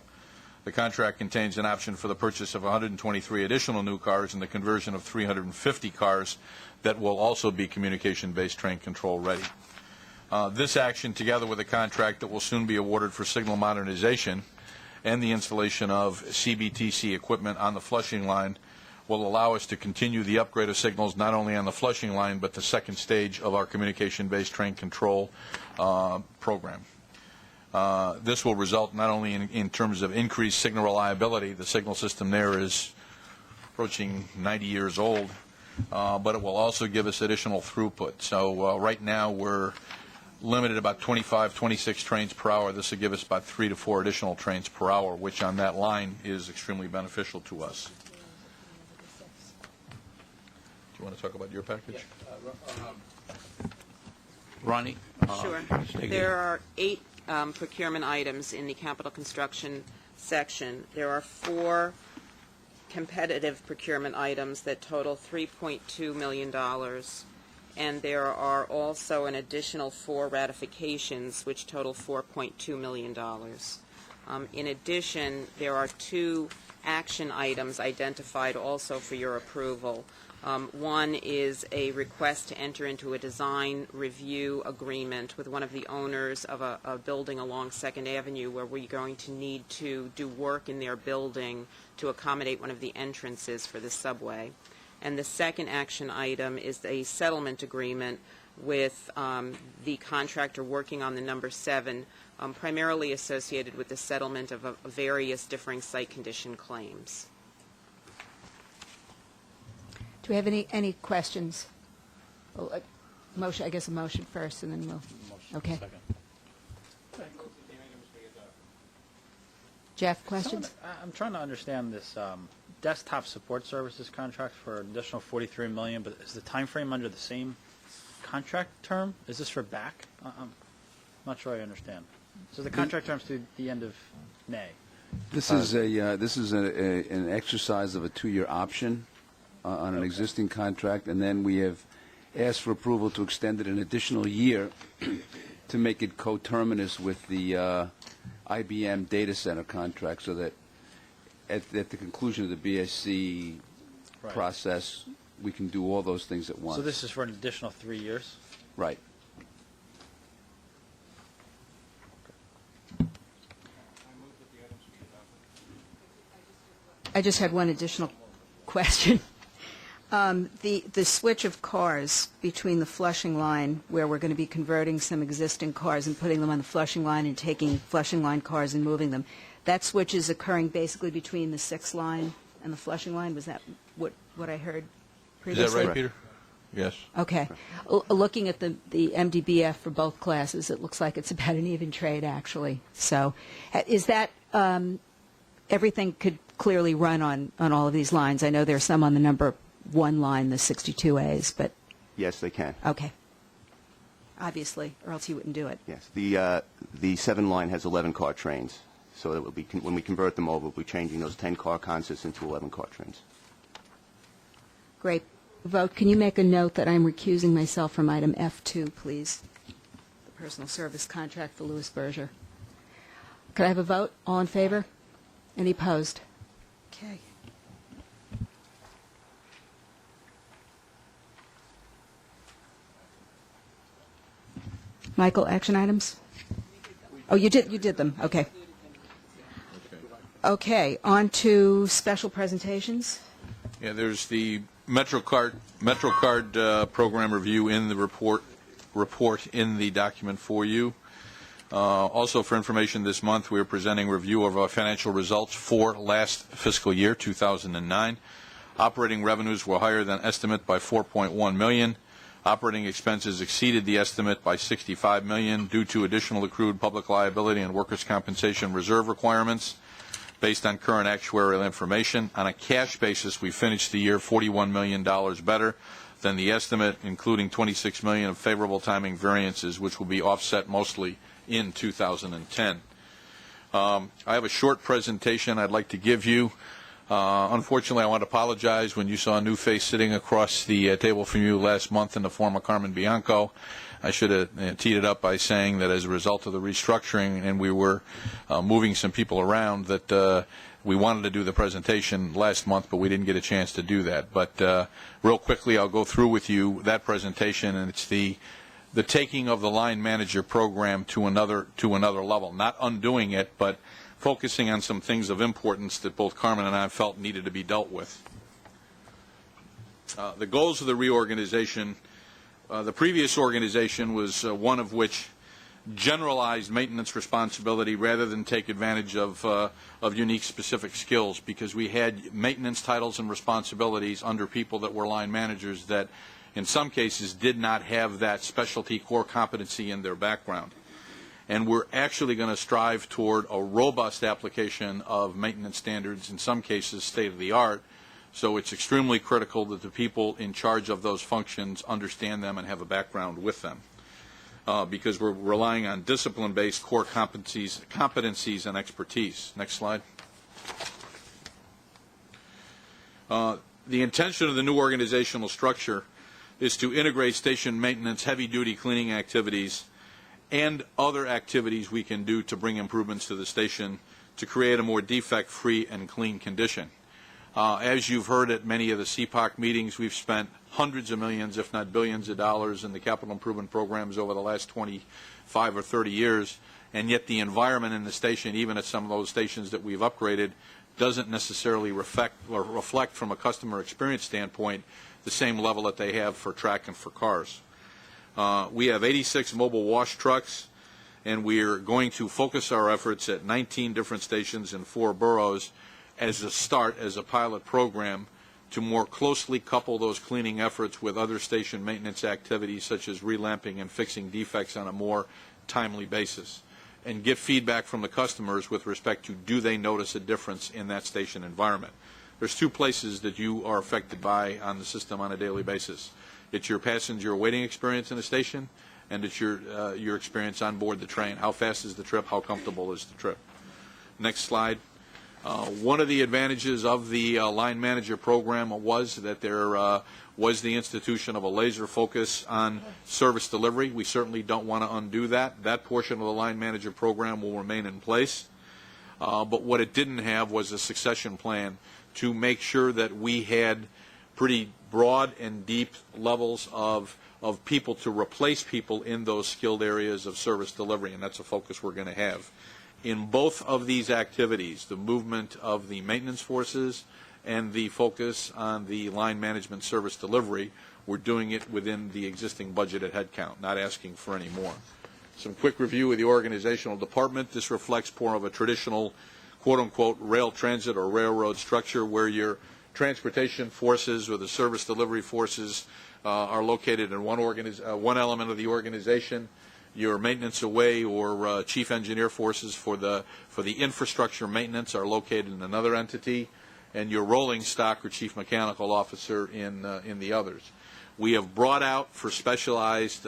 The contract contains an option for the purchase of 123 additional new cars and the conversion of 350 cars that will also be communication-based train control ready. This action, together with a contract that will soon be awarded for signal modernization and the installation of CBTC equipment on the Flushing line, will allow us to continue the upgrade of signals not only on the Flushing line but the second stage of our communication-based train control program. This will result not only in terms of increased signal reliability — the signal system there is approaching 90 years old, but it will also give us additional throughput. So right now we're limited about 25, 26 trains per hour. This will give us about 3 to 4 additional trains per hour, which on that line is extremely beneficial to us. Do you want to talk about your package? Ronnie? Sure. There are 8 procurement items in the capital construction section. There are 4 competitive procurement items that total $3.2 million. And there are also an additional 4 ratifications, which total $4.2 million. In addition, there are 2 action items identified also for your approval. One is a request to enter into a design review agreement with one of the owners of a building along 2nd Avenue where we're going to need to do work in their building to accommodate one of the entrances for the subway. And the second action item is a settlement agreement with the contractor working on the number 7, primarily associated with the settlement of various differing site condition claims. Do we have any questions? Well, motion, I guess a motion first, and then we'll. Okay. Jeff, questions? I'm trying to understand this desktop support services contract for an additional $43 million, but is the time frame under the same contract term? Is this for back? I'm not sure I understand. So the contract term's through the end of May. This is an exercise of a 2-year option on an existing contract, and then we have asked for approval to extend it an additional year to make it coterminous with the IBM data center contract, so that at the conclusion of the BSC process, we can do all those things at once. So this is for an additional 3 years? Right. I just had one additional question. The switch of cars between the Flushing line, where we're going to be converting some existing cars and putting them on the Flushing line and taking Flushing line cars and moving them, that switch is occurring basically between the 6 line and the Flushing line? Was that what I heard previously? Is that right, Peter? Yes. Okay. Looking at the MDBF for both classes, it looks like it's about an even trade, actually. So is that everything could clearly run on all of these lines? I know there's some on the number 1 line, the 62As, but... Yes, they can. Okay. Obviously, or else you wouldn't do it. Yes. The 7 line has 11 car trains, so it will be when we convert them over, we'll be changing those 10 car consists into 11 car trains. Great. Vote. Can you make a note that I'm recusing myself from item F2, please? The personal service contract for Louis Berger. Could I have a vote? All in favor? Any opposed? Okay. Michael, action items? Oh, you did them. Okay. Okay, on to special presentations. Yeah, there's the MetroCard program review in the report in the document for you. Also, for information this month, we are presenting review of our financial results for last fiscal year, 2009. Operating revenues were higher than estimate by $4.1 million. Operating expenses exceeded the estimate by $65 million due to additional accrued public liability and workers' compensation reserve requirements based on current actuarial information. On a cash basis, we finished the year $41 million better than the estimate, including $26 million of favorable timing variances, which will be offset mostly in 2010. I have a short presentation I'd like to give you. Unfortunately, I want to apologize when you saw a new face sitting across the table from you last month in the form of Carmen Bianco. I should have teed it up by saying that as a result of the restructuring and we were moving some people around, that we wanted to do the presentation last month, but we didn't get a chance to do that. But real quickly, I'll go through with you that presentation, and it's the taking of the line manager program to another level, not undoing it, but focusing on some things of importance that both Carmen and I felt needed to be dealt with. The goals of the reorganization, the previous organization was one of which generalized maintenance responsibility rather than take advantage of unique specific skills, because we had maintenance titles and responsibilities under people that were line managers that in some cases did not have that specialty core competency in their background. And we're actually going to strive toward a robust application of maintenance standards, in some cases state-of-the-art. So it's extremely critical that the people in charge of those functions understand them and have a background with them, because we're relying on discipline-based core competencies and expertise. Next slide. The intention of the new organizational structure is to integrate station maintenance, heavy-duty cleaning activities, and other activities we can do to bring improvements to the station to create a more defect-free and clean condition. As you've heard at many of the CPOC meetings, we've spent hundreds of millions, if not billions of dollars in the capital improvement programs over the last 25 or 30 years, and yet the environment in the station, even at some of those stations that we've upgraded, doesn't necessarily reflect from a customer experience standpoint the same level that they have for track and for cars. We have 86 mobile wash trucks, and we're going to focus our efforts at 19 different stations in 4 boroughs as a start, as a pilot program, to more closely couple those cleaning efforts with other station maintenance activities such as relamping and fixing defects on a more timely basis, and get feedback from the customers with respect to do they notice a difference in that station environment. There's 2 places that you are affected by on the system on a daily basis. It's your passenger waiting experience in the station, and it's your experience on board the train. How fast is the trip? How comfortable is the trip? Next slide. One of the advantages of the line manager program was that there was the institution of a laser focus on service delivery. We certainly don't want to undo that. That portion of the line manager program will remain in place. But what it didn't have was a succession plan to make sure that we had pretty broad and deep levels of people to replace people in those skilled areas of service delivery, and that's a focus we're going to have. In both of these activities, the movement of the maintenance forces and the focus on the line management service delivery, we're doing it within the existing budgeted headcount, not asking for any more. Some quick review of the organizational department. This reflects more of a traditional quote-unquote rail transit or railroad structure where your transportation forces or the service delivery forces are located in one element of the organization. Your maintenance away or chief engineer forces for the infrastructure maintenance are located in another entity, and your rolling stock or chief mechanical officer in the others. We have brought out for specialized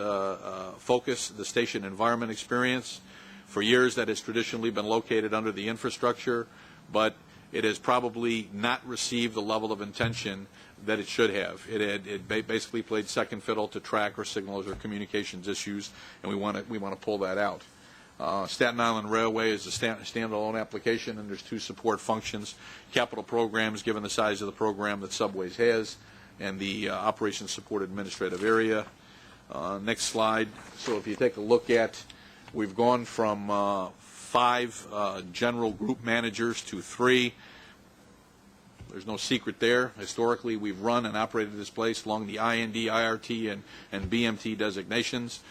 focus the station environment experience. For years that has traditionally been located under the infrastructure, but it has probably not received the level of attention that it should have. It basically played second fiddle to track or signals or communications issues, and we want to pull that out. Staten Island Railway is a standalone application, and there's 2 support functions: capital programs, given the size of the program that Subways has, and the operations support administrative area. Next slide. So if you take a look at, we've gone from 5 general group managers to 3. There's no secret there. Historically, we've run and operated this place along the IND, IRT, and BMT designations.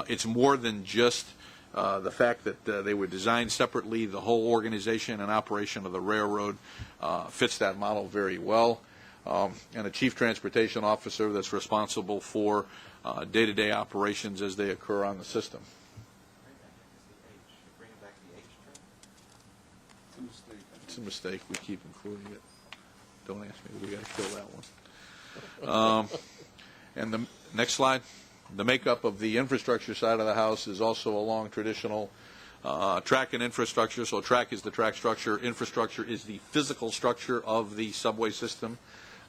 It's more than just the fact that they were designed separately. The whole organization and operation of the railroad fits that model very well. And a chief transportation officer that's responsible for day-to-day operations as they occur on the system. It's a mistake. We keep including it. Don't ask me. We got to kill that one. And the next slide. The makeup of the infrastructure side of the house is also a long traditional Track and infrastructure, so track is the track structure, infrastructure is the physical structure of the subway system.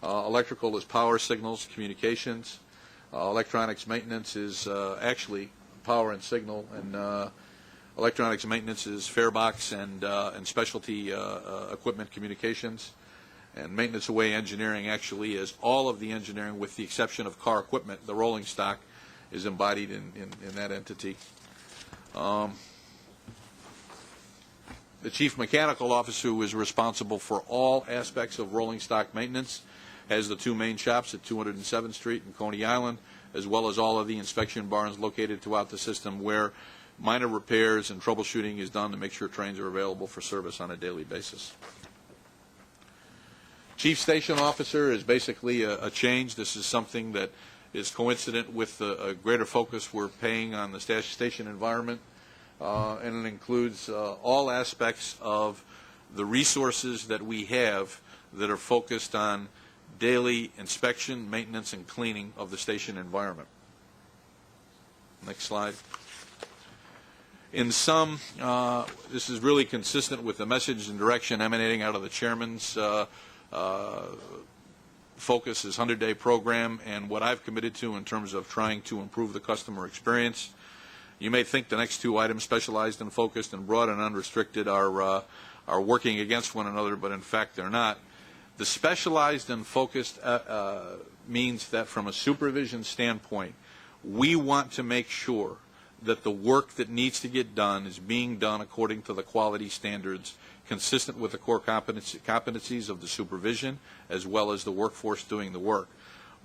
Electrical is power, signals, communications. Electronics maintenance is actually power and signal, and electronics maintenance is fare box and specialty equipment communications. And maintenance away engineering actually is all of the engineering with the exception of car equipment. The rolling stock is embodied in that entity. The chief mechanical officer, who is responsible for all aspects of rolling stock maintenance, has the two main shops at 207th Street and Coney Island, as well as all of the inspection barns located throughout the system where minor repairs and troubleshooting is done to make sure trains are available for service on a daily basis. Chief Station Officer is basically a change. This is something that is coincident with a greater focus we're paying on the station environment, and it includes all aspects of the resources that we have that are focused on daily inspection, maintenance, and cleaning of the station environment. Next slide. In sum, this is really consistent with the message and direction emanating out of the chairman's focus is 100-day program and what I've committed to in terms of trying to improve the customer experience. You may think the next two items, specialized and focused and broad and unrestricted, are working against one another, but in fact they're not. The specialized and focused means that from a supervision standpoint, we want to make sure that the work that needs to get done is being done according to the quality standards consistent with the core competencies of the supervision as well as the workforce doing the work.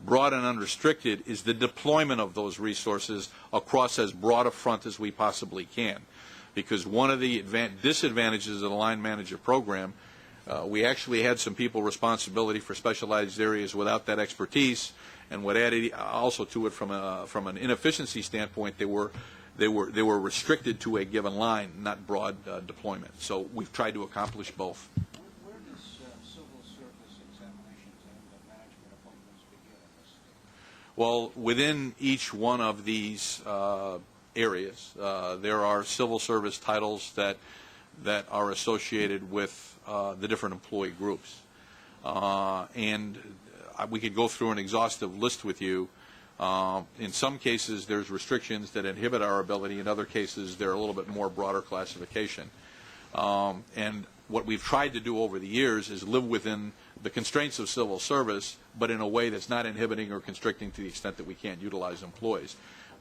Broad and unrestricted is the deployment of those resources across as broad a front as we possibly can. Because one of the disadvantages of the line manager program, we actually had some people responsibility for specialized areas without that expertise, and what added also to it from an inefficiency standpoint, they were restricted to a given line, not broad deployment. So we've tried to accomplish both. Where does civil service examinations and management appointments begin in this state? Well, within each one of these areas, there are civil service titles that are associated with the different employee groups. And we could go through an exhaustive list with you. In some cases, there's restrictions that inhibit our ability. In other cases, they're a little bit more broader classification. And what we've tried to do over the years is live within the constraints of civil service, but in a way that's not inhibiting or constricting to the extent that we can't utilize employees.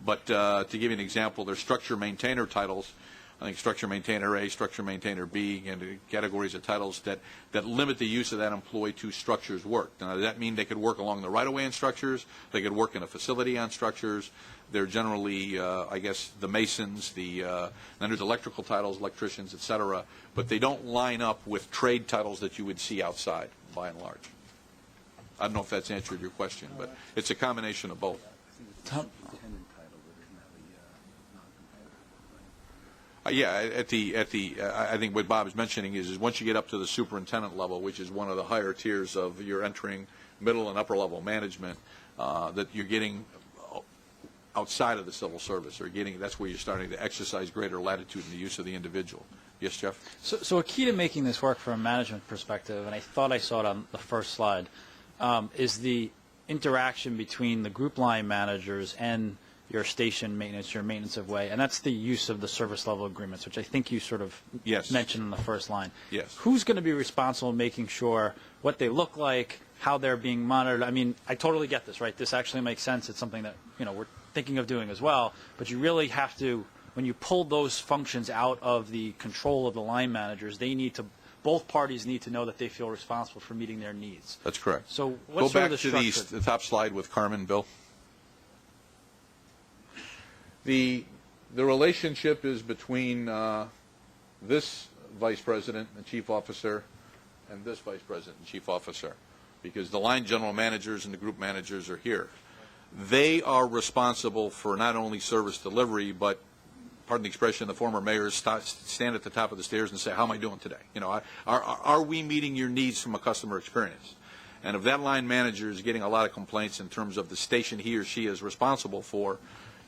But to give you an example, there's structure maintainer titles. I think structure maintainer A, structure maintainer B, and categories of titles that limit the use of that employee to structures work. Now, does that mean they could work along the right-of-way in structures? They could work in a facility on structures. They're generally, I guess, the masons, then there's electrical titles, electricians, et cetera, but they don't line up with trade titles that you would see outside, by and large. I don't know if that's answered your question, but it's a combination of both. Yeah, I think what Bob is mentioning is once you get up to the superintendent level, which is one of the higher tiers of your entering middle and upper level management, that you're getting outside of the civil service, or that's where you're starting to exercise greater latitude in the use of the individual. Yes, Jeff? So a key to making this work from a management perspective, and I thought I saw it on the first slide, is the interaction between the group line managers and your station maintenance, your maintenance of way, and that's the use of the service level agreements, which I think you sort of mentioned in the first line. Yes. Who's going to be responsible in making sure what they look like, how they're being monitored? I mean, I totally get this, right? This actually makes sense. It's something that, we're thinking of doing as well, but you really have to, when you pull those functions out of the control of the line managers, both parties need to know that they feel responsible for meeting their needs. That's correct. So Go back to the top slide with Carmen, Bill. The relationship is between this vice president and chief officer and this vice president and chief officer, because the line general managers and the group managers are here. They are responsible for not only service delivery, but, pardon the expression, the former mayors stand at the top of the stairs and say, how am I doing today? Are we meeting your needs from a customer experience? And if that line manager is getting a lot of complaints in terms of the station he or she is responsible for,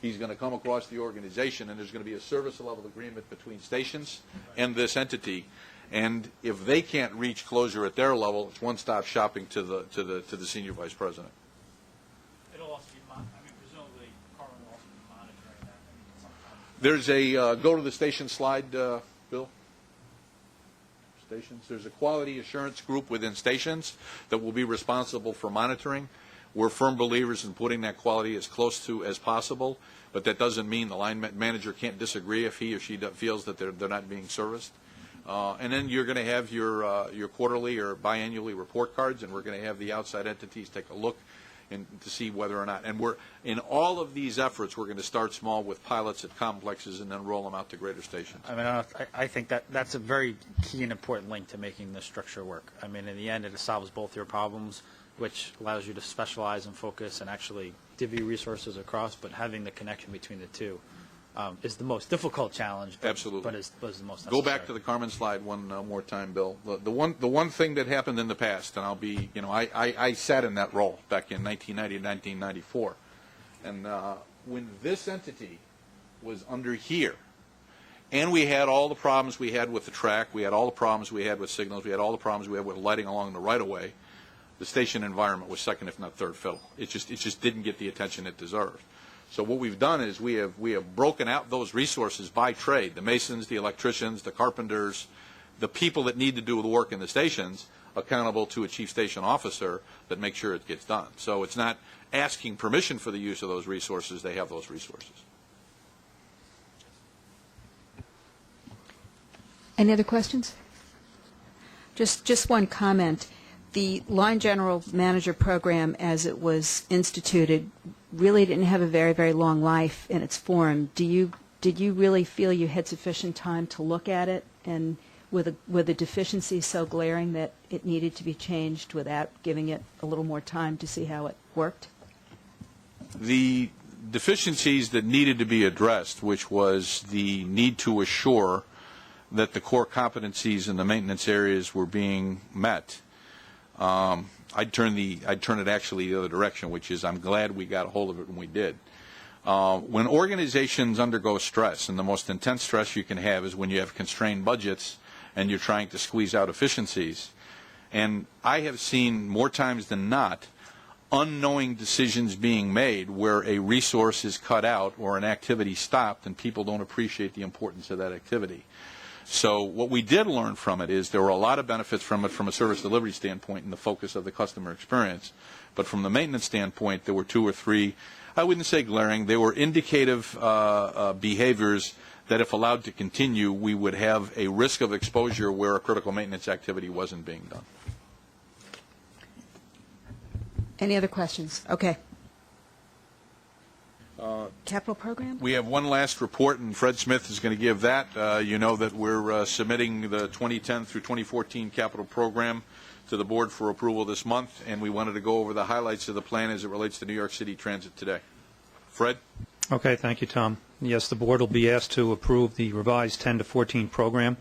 He's going to come across the organization, and there's going to be a service level agreement between stations and this entity. And if they can't reach closure at their level, it's one-stop shopping to the senior vice president. It'll also be, presumably, Carmen will also be monitoring that. There's a go to the station slide, Bill. Stations. There's a quality assurance group within stations that will be responsible for monitoring. We're firm believers in putting that quality as close to as possible, but that doesn't mean the line manager can't disagree if he or she feels that they're not being serviced. And then you're going to have your quarterly or biannually report cards, and we're going to have the outside entities take a look and to see whether or not. And we're in all of these efforts, we're going to start small with pilots at complexes and then roll them out to greater stations. I think that's a very key and important link to making this structure work. In the end, it solves both your problems, which allows you to specialize and focus and actually divvy resources across, but having the connection between the two is the most difficult challenge. Absolutely. But is the most necessary. Go back to the Carmen slide one more time, Bill. The one thing that happened in the past, and I'll be, I sat in that role back in 1990 and 1994, and when this entity was under here, and we had all the problems we had with the track, we had all the problems we had with signals, we had all the problems we had with lighting along the right-of-way, the station environment was second, if not third fiddle. It just didn't get the attention it deserved. So what we've done is we have broken out those resources by trade: the masons, the electricians, the carpenters, the people that need to do the work in the stations, accountable to a chief station officer that makes sure it gets done. So it's not asking permission for the use of those resources; they have those resources. Any other questions? Just one comment. The line general manager program, as it was instituted, really didn't have a very, very long life in its form. Did you really feel you had sufficient time to look at it, and were the deficiencies so glaring that it needed to be changed without giving it a little more time to see how it worked? The deficiencies that needed to be addressed, which was the need to assure that the core competencies in the maintenance areas were being met, I'd turn it actually the other direction, which is I'm glad we got a hold of it when we did. When organizations undergo stress, and the most intense stress you can have is when you have constrained budgets and you're trying to squeeze out efficiencies. And I have seen more times than not unknowing decisions being made where a resource is cut out or an activity stopped and people don't appreciate the importance of that activity. So what we did learn from it is there were a lot of benefits from it from a service delivery standpoint and the focus of the customer experience. But from the maintenance standpoint, there were two or three, I wouldn't say glaring, they were indicative behaviors that if allowed to continue, we would have a risk of exposure where a critical maintenance activity wasn't being done. Any other questions? Okay. Capital program? We have one last report, and Fred Smith is going to give that. You know that we're submitting the 2010 through 2014 capital program to the board for approval this month, and we wanted to go over the highlights of the plan as it relates to New York City Transit today. Fred? Okay, thank you, Tom. Yes, the board will be asked to approve the revised 10 to 14 program.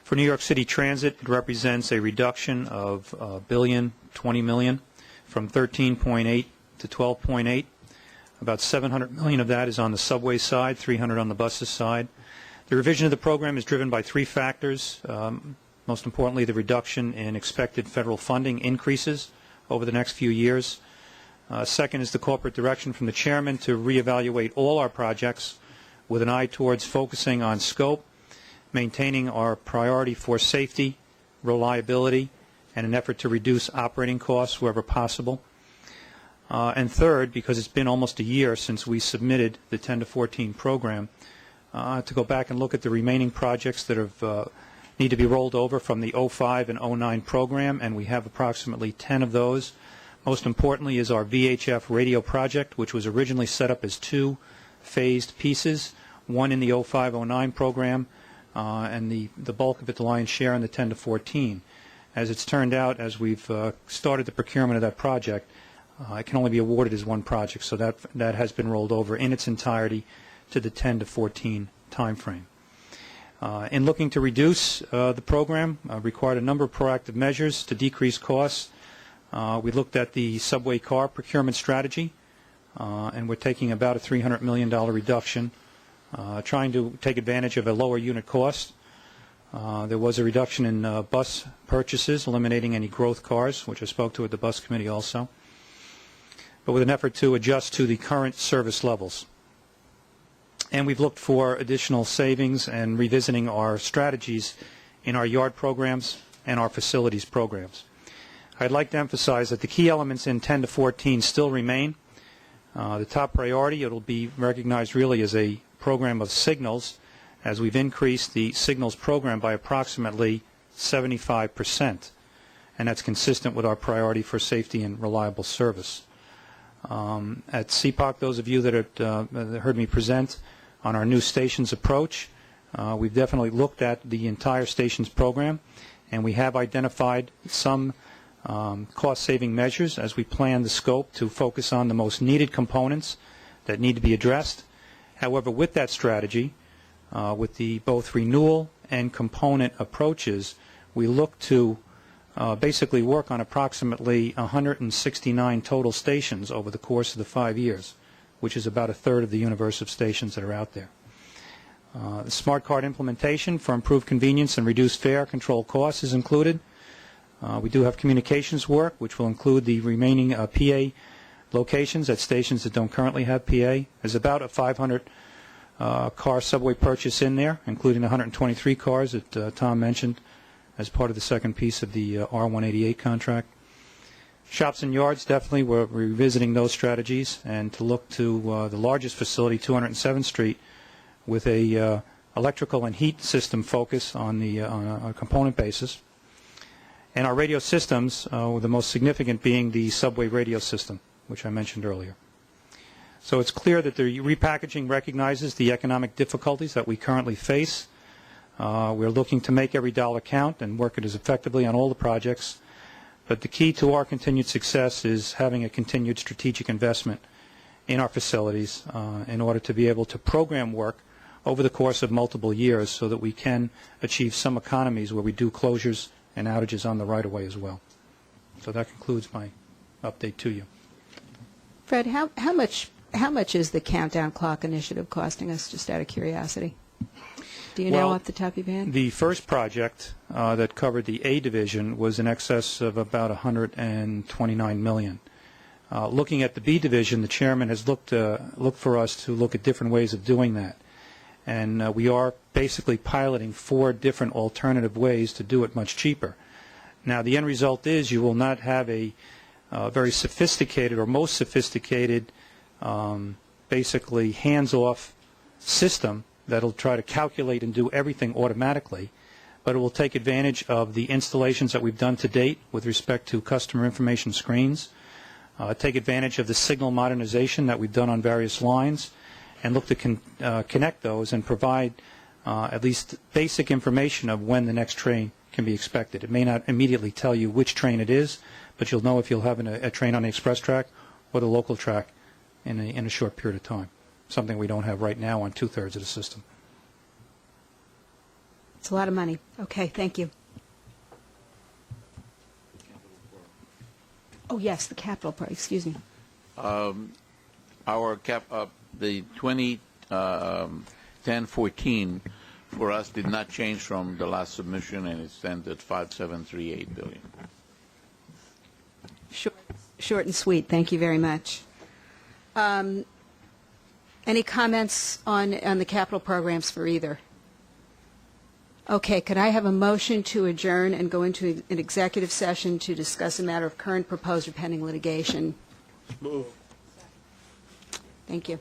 For New York City Transit, it represents a reduction of $1.020 billion from 13.8 to 12.8. About $700 million of that is on the subway side, $300 on the buses side. The revision of the program is driven by three factors. Most importantly, the reduction in expected federal funding increases over the next few years. Second is the corporate direction from the chairman to reevaluate all our projects with an eye towards focusing on scope, maintaining our priority for safety, reliability, and an effort to reduce operating costs wherever possible. And third, because it's been almost a year since we submitted the 10 to 14 program, to go back and look at the remaining projects that have need to be rolled over from the 05 and 09 program, and we have approximately 10 of those. Most importantly is our VHF radio project, which was originally set up as two phased pieces, one in the 05-09 program, and the bulk of it, the lion's share, in the 10 to 14. As it's turned out, as we've started the procurement of that project, it can only be awarded as one project, so that has been rolled over in its entirety to the 10 to 14 time frame. In looking to reduce the program, required a number of proactive measures to decrease costs. We looked at the subway car procurement strategy, and we're taking about a $300 million reduction, trying to take advantage of a lower unit cost. There was a reduction in bus purchases, eliminating any growth cars, which I spoke to at the bus committee also, but with an effort to adjust to the current service levels. And we've looked for additional savings and revisiting our strategies in our yard programs and our facilities programs. I'd like to emphasize that the key elements in 10 to 14 still remain. The top priority, it'll be recognized really as a program of signals, as we've increased the signals program by approximately 75%, and that's consistent with our priority for safety and reliable service. At CPOC, those of you that heard me present on our new stations approach, we've definitely looked at the entire stations program, and we have identified some cost-saving measures as we plan the scope to focus on the most needed components that need to be addressed. However, with that strategy, with the both renewal and component approaches, we look to basically work on approximately 169 total stations over the course of the 5 years, which is about a third of the universe of stations that are out there. The smart card implementation for improved convenience and reduced fare control costs is included. We do have communications work, which will include the remaining PA locations at stations that don't currently have PA. There's about a 500 car subway purchase in there, including the 123 cars that Tom mentioned as part of the second piece of the R188 contract. Shops and yards, definitely we're revisiting those strategies, and to look to the largest facility, 207th Street, with a electrical and heat system focus on a component basis. And our radio systems, the most significant being the subway radio system, which I mentioned earlier. So it's clear that the repackaging recognizes the economic difficulties that we currently face. We're looking to make every dollar count and work it as effectively on all the projects. But the key to our continued success is having a continued strategic investment in our facilities in order to be able to program work over the course of multiple years so that we can achieve some economies where we do closures and outages on the right-of-way as well. So that concludes my update to you. Fred, how much is the countdown clock initiative costing us, just out of curiosity? Do you know off the top of your head? The first project that covered the A division was in excess of about $129 million. Looking at the B division, the chairman has looked for us to look at different ways of doing that. And we are basically piloting 4 different alternative ways to do it much cheaper. Now, the end result is you will not have a very sophisticated or most sophisticated basically hands-off system that will try to calculate and do everything automatically, but it will take advantage of the installations that we've done to date with respect to customer information screens, take advantage of the signal modernization that we've done on various lines, and look to connect those and provide at least basic information of when the next train can be expected. It may not immediately tell you which train it is, but you'll know if you'll have a train on the express track or the local track in a short period of time, something we don't have right now on 2/3 of the system. It's a lot of money. Okay, thank you. Oh, yes, the capital part, excuse me. The 2010-14 for us did not change from the last submission, and it stands at $5,738 billion. Short and sweet. Thank you very much. Any comments on the capital programs for either? Okay, could I have a motion to adjourn and go into an executive session to discuss a matter of current proposed or pending litigation? Move. Thank you.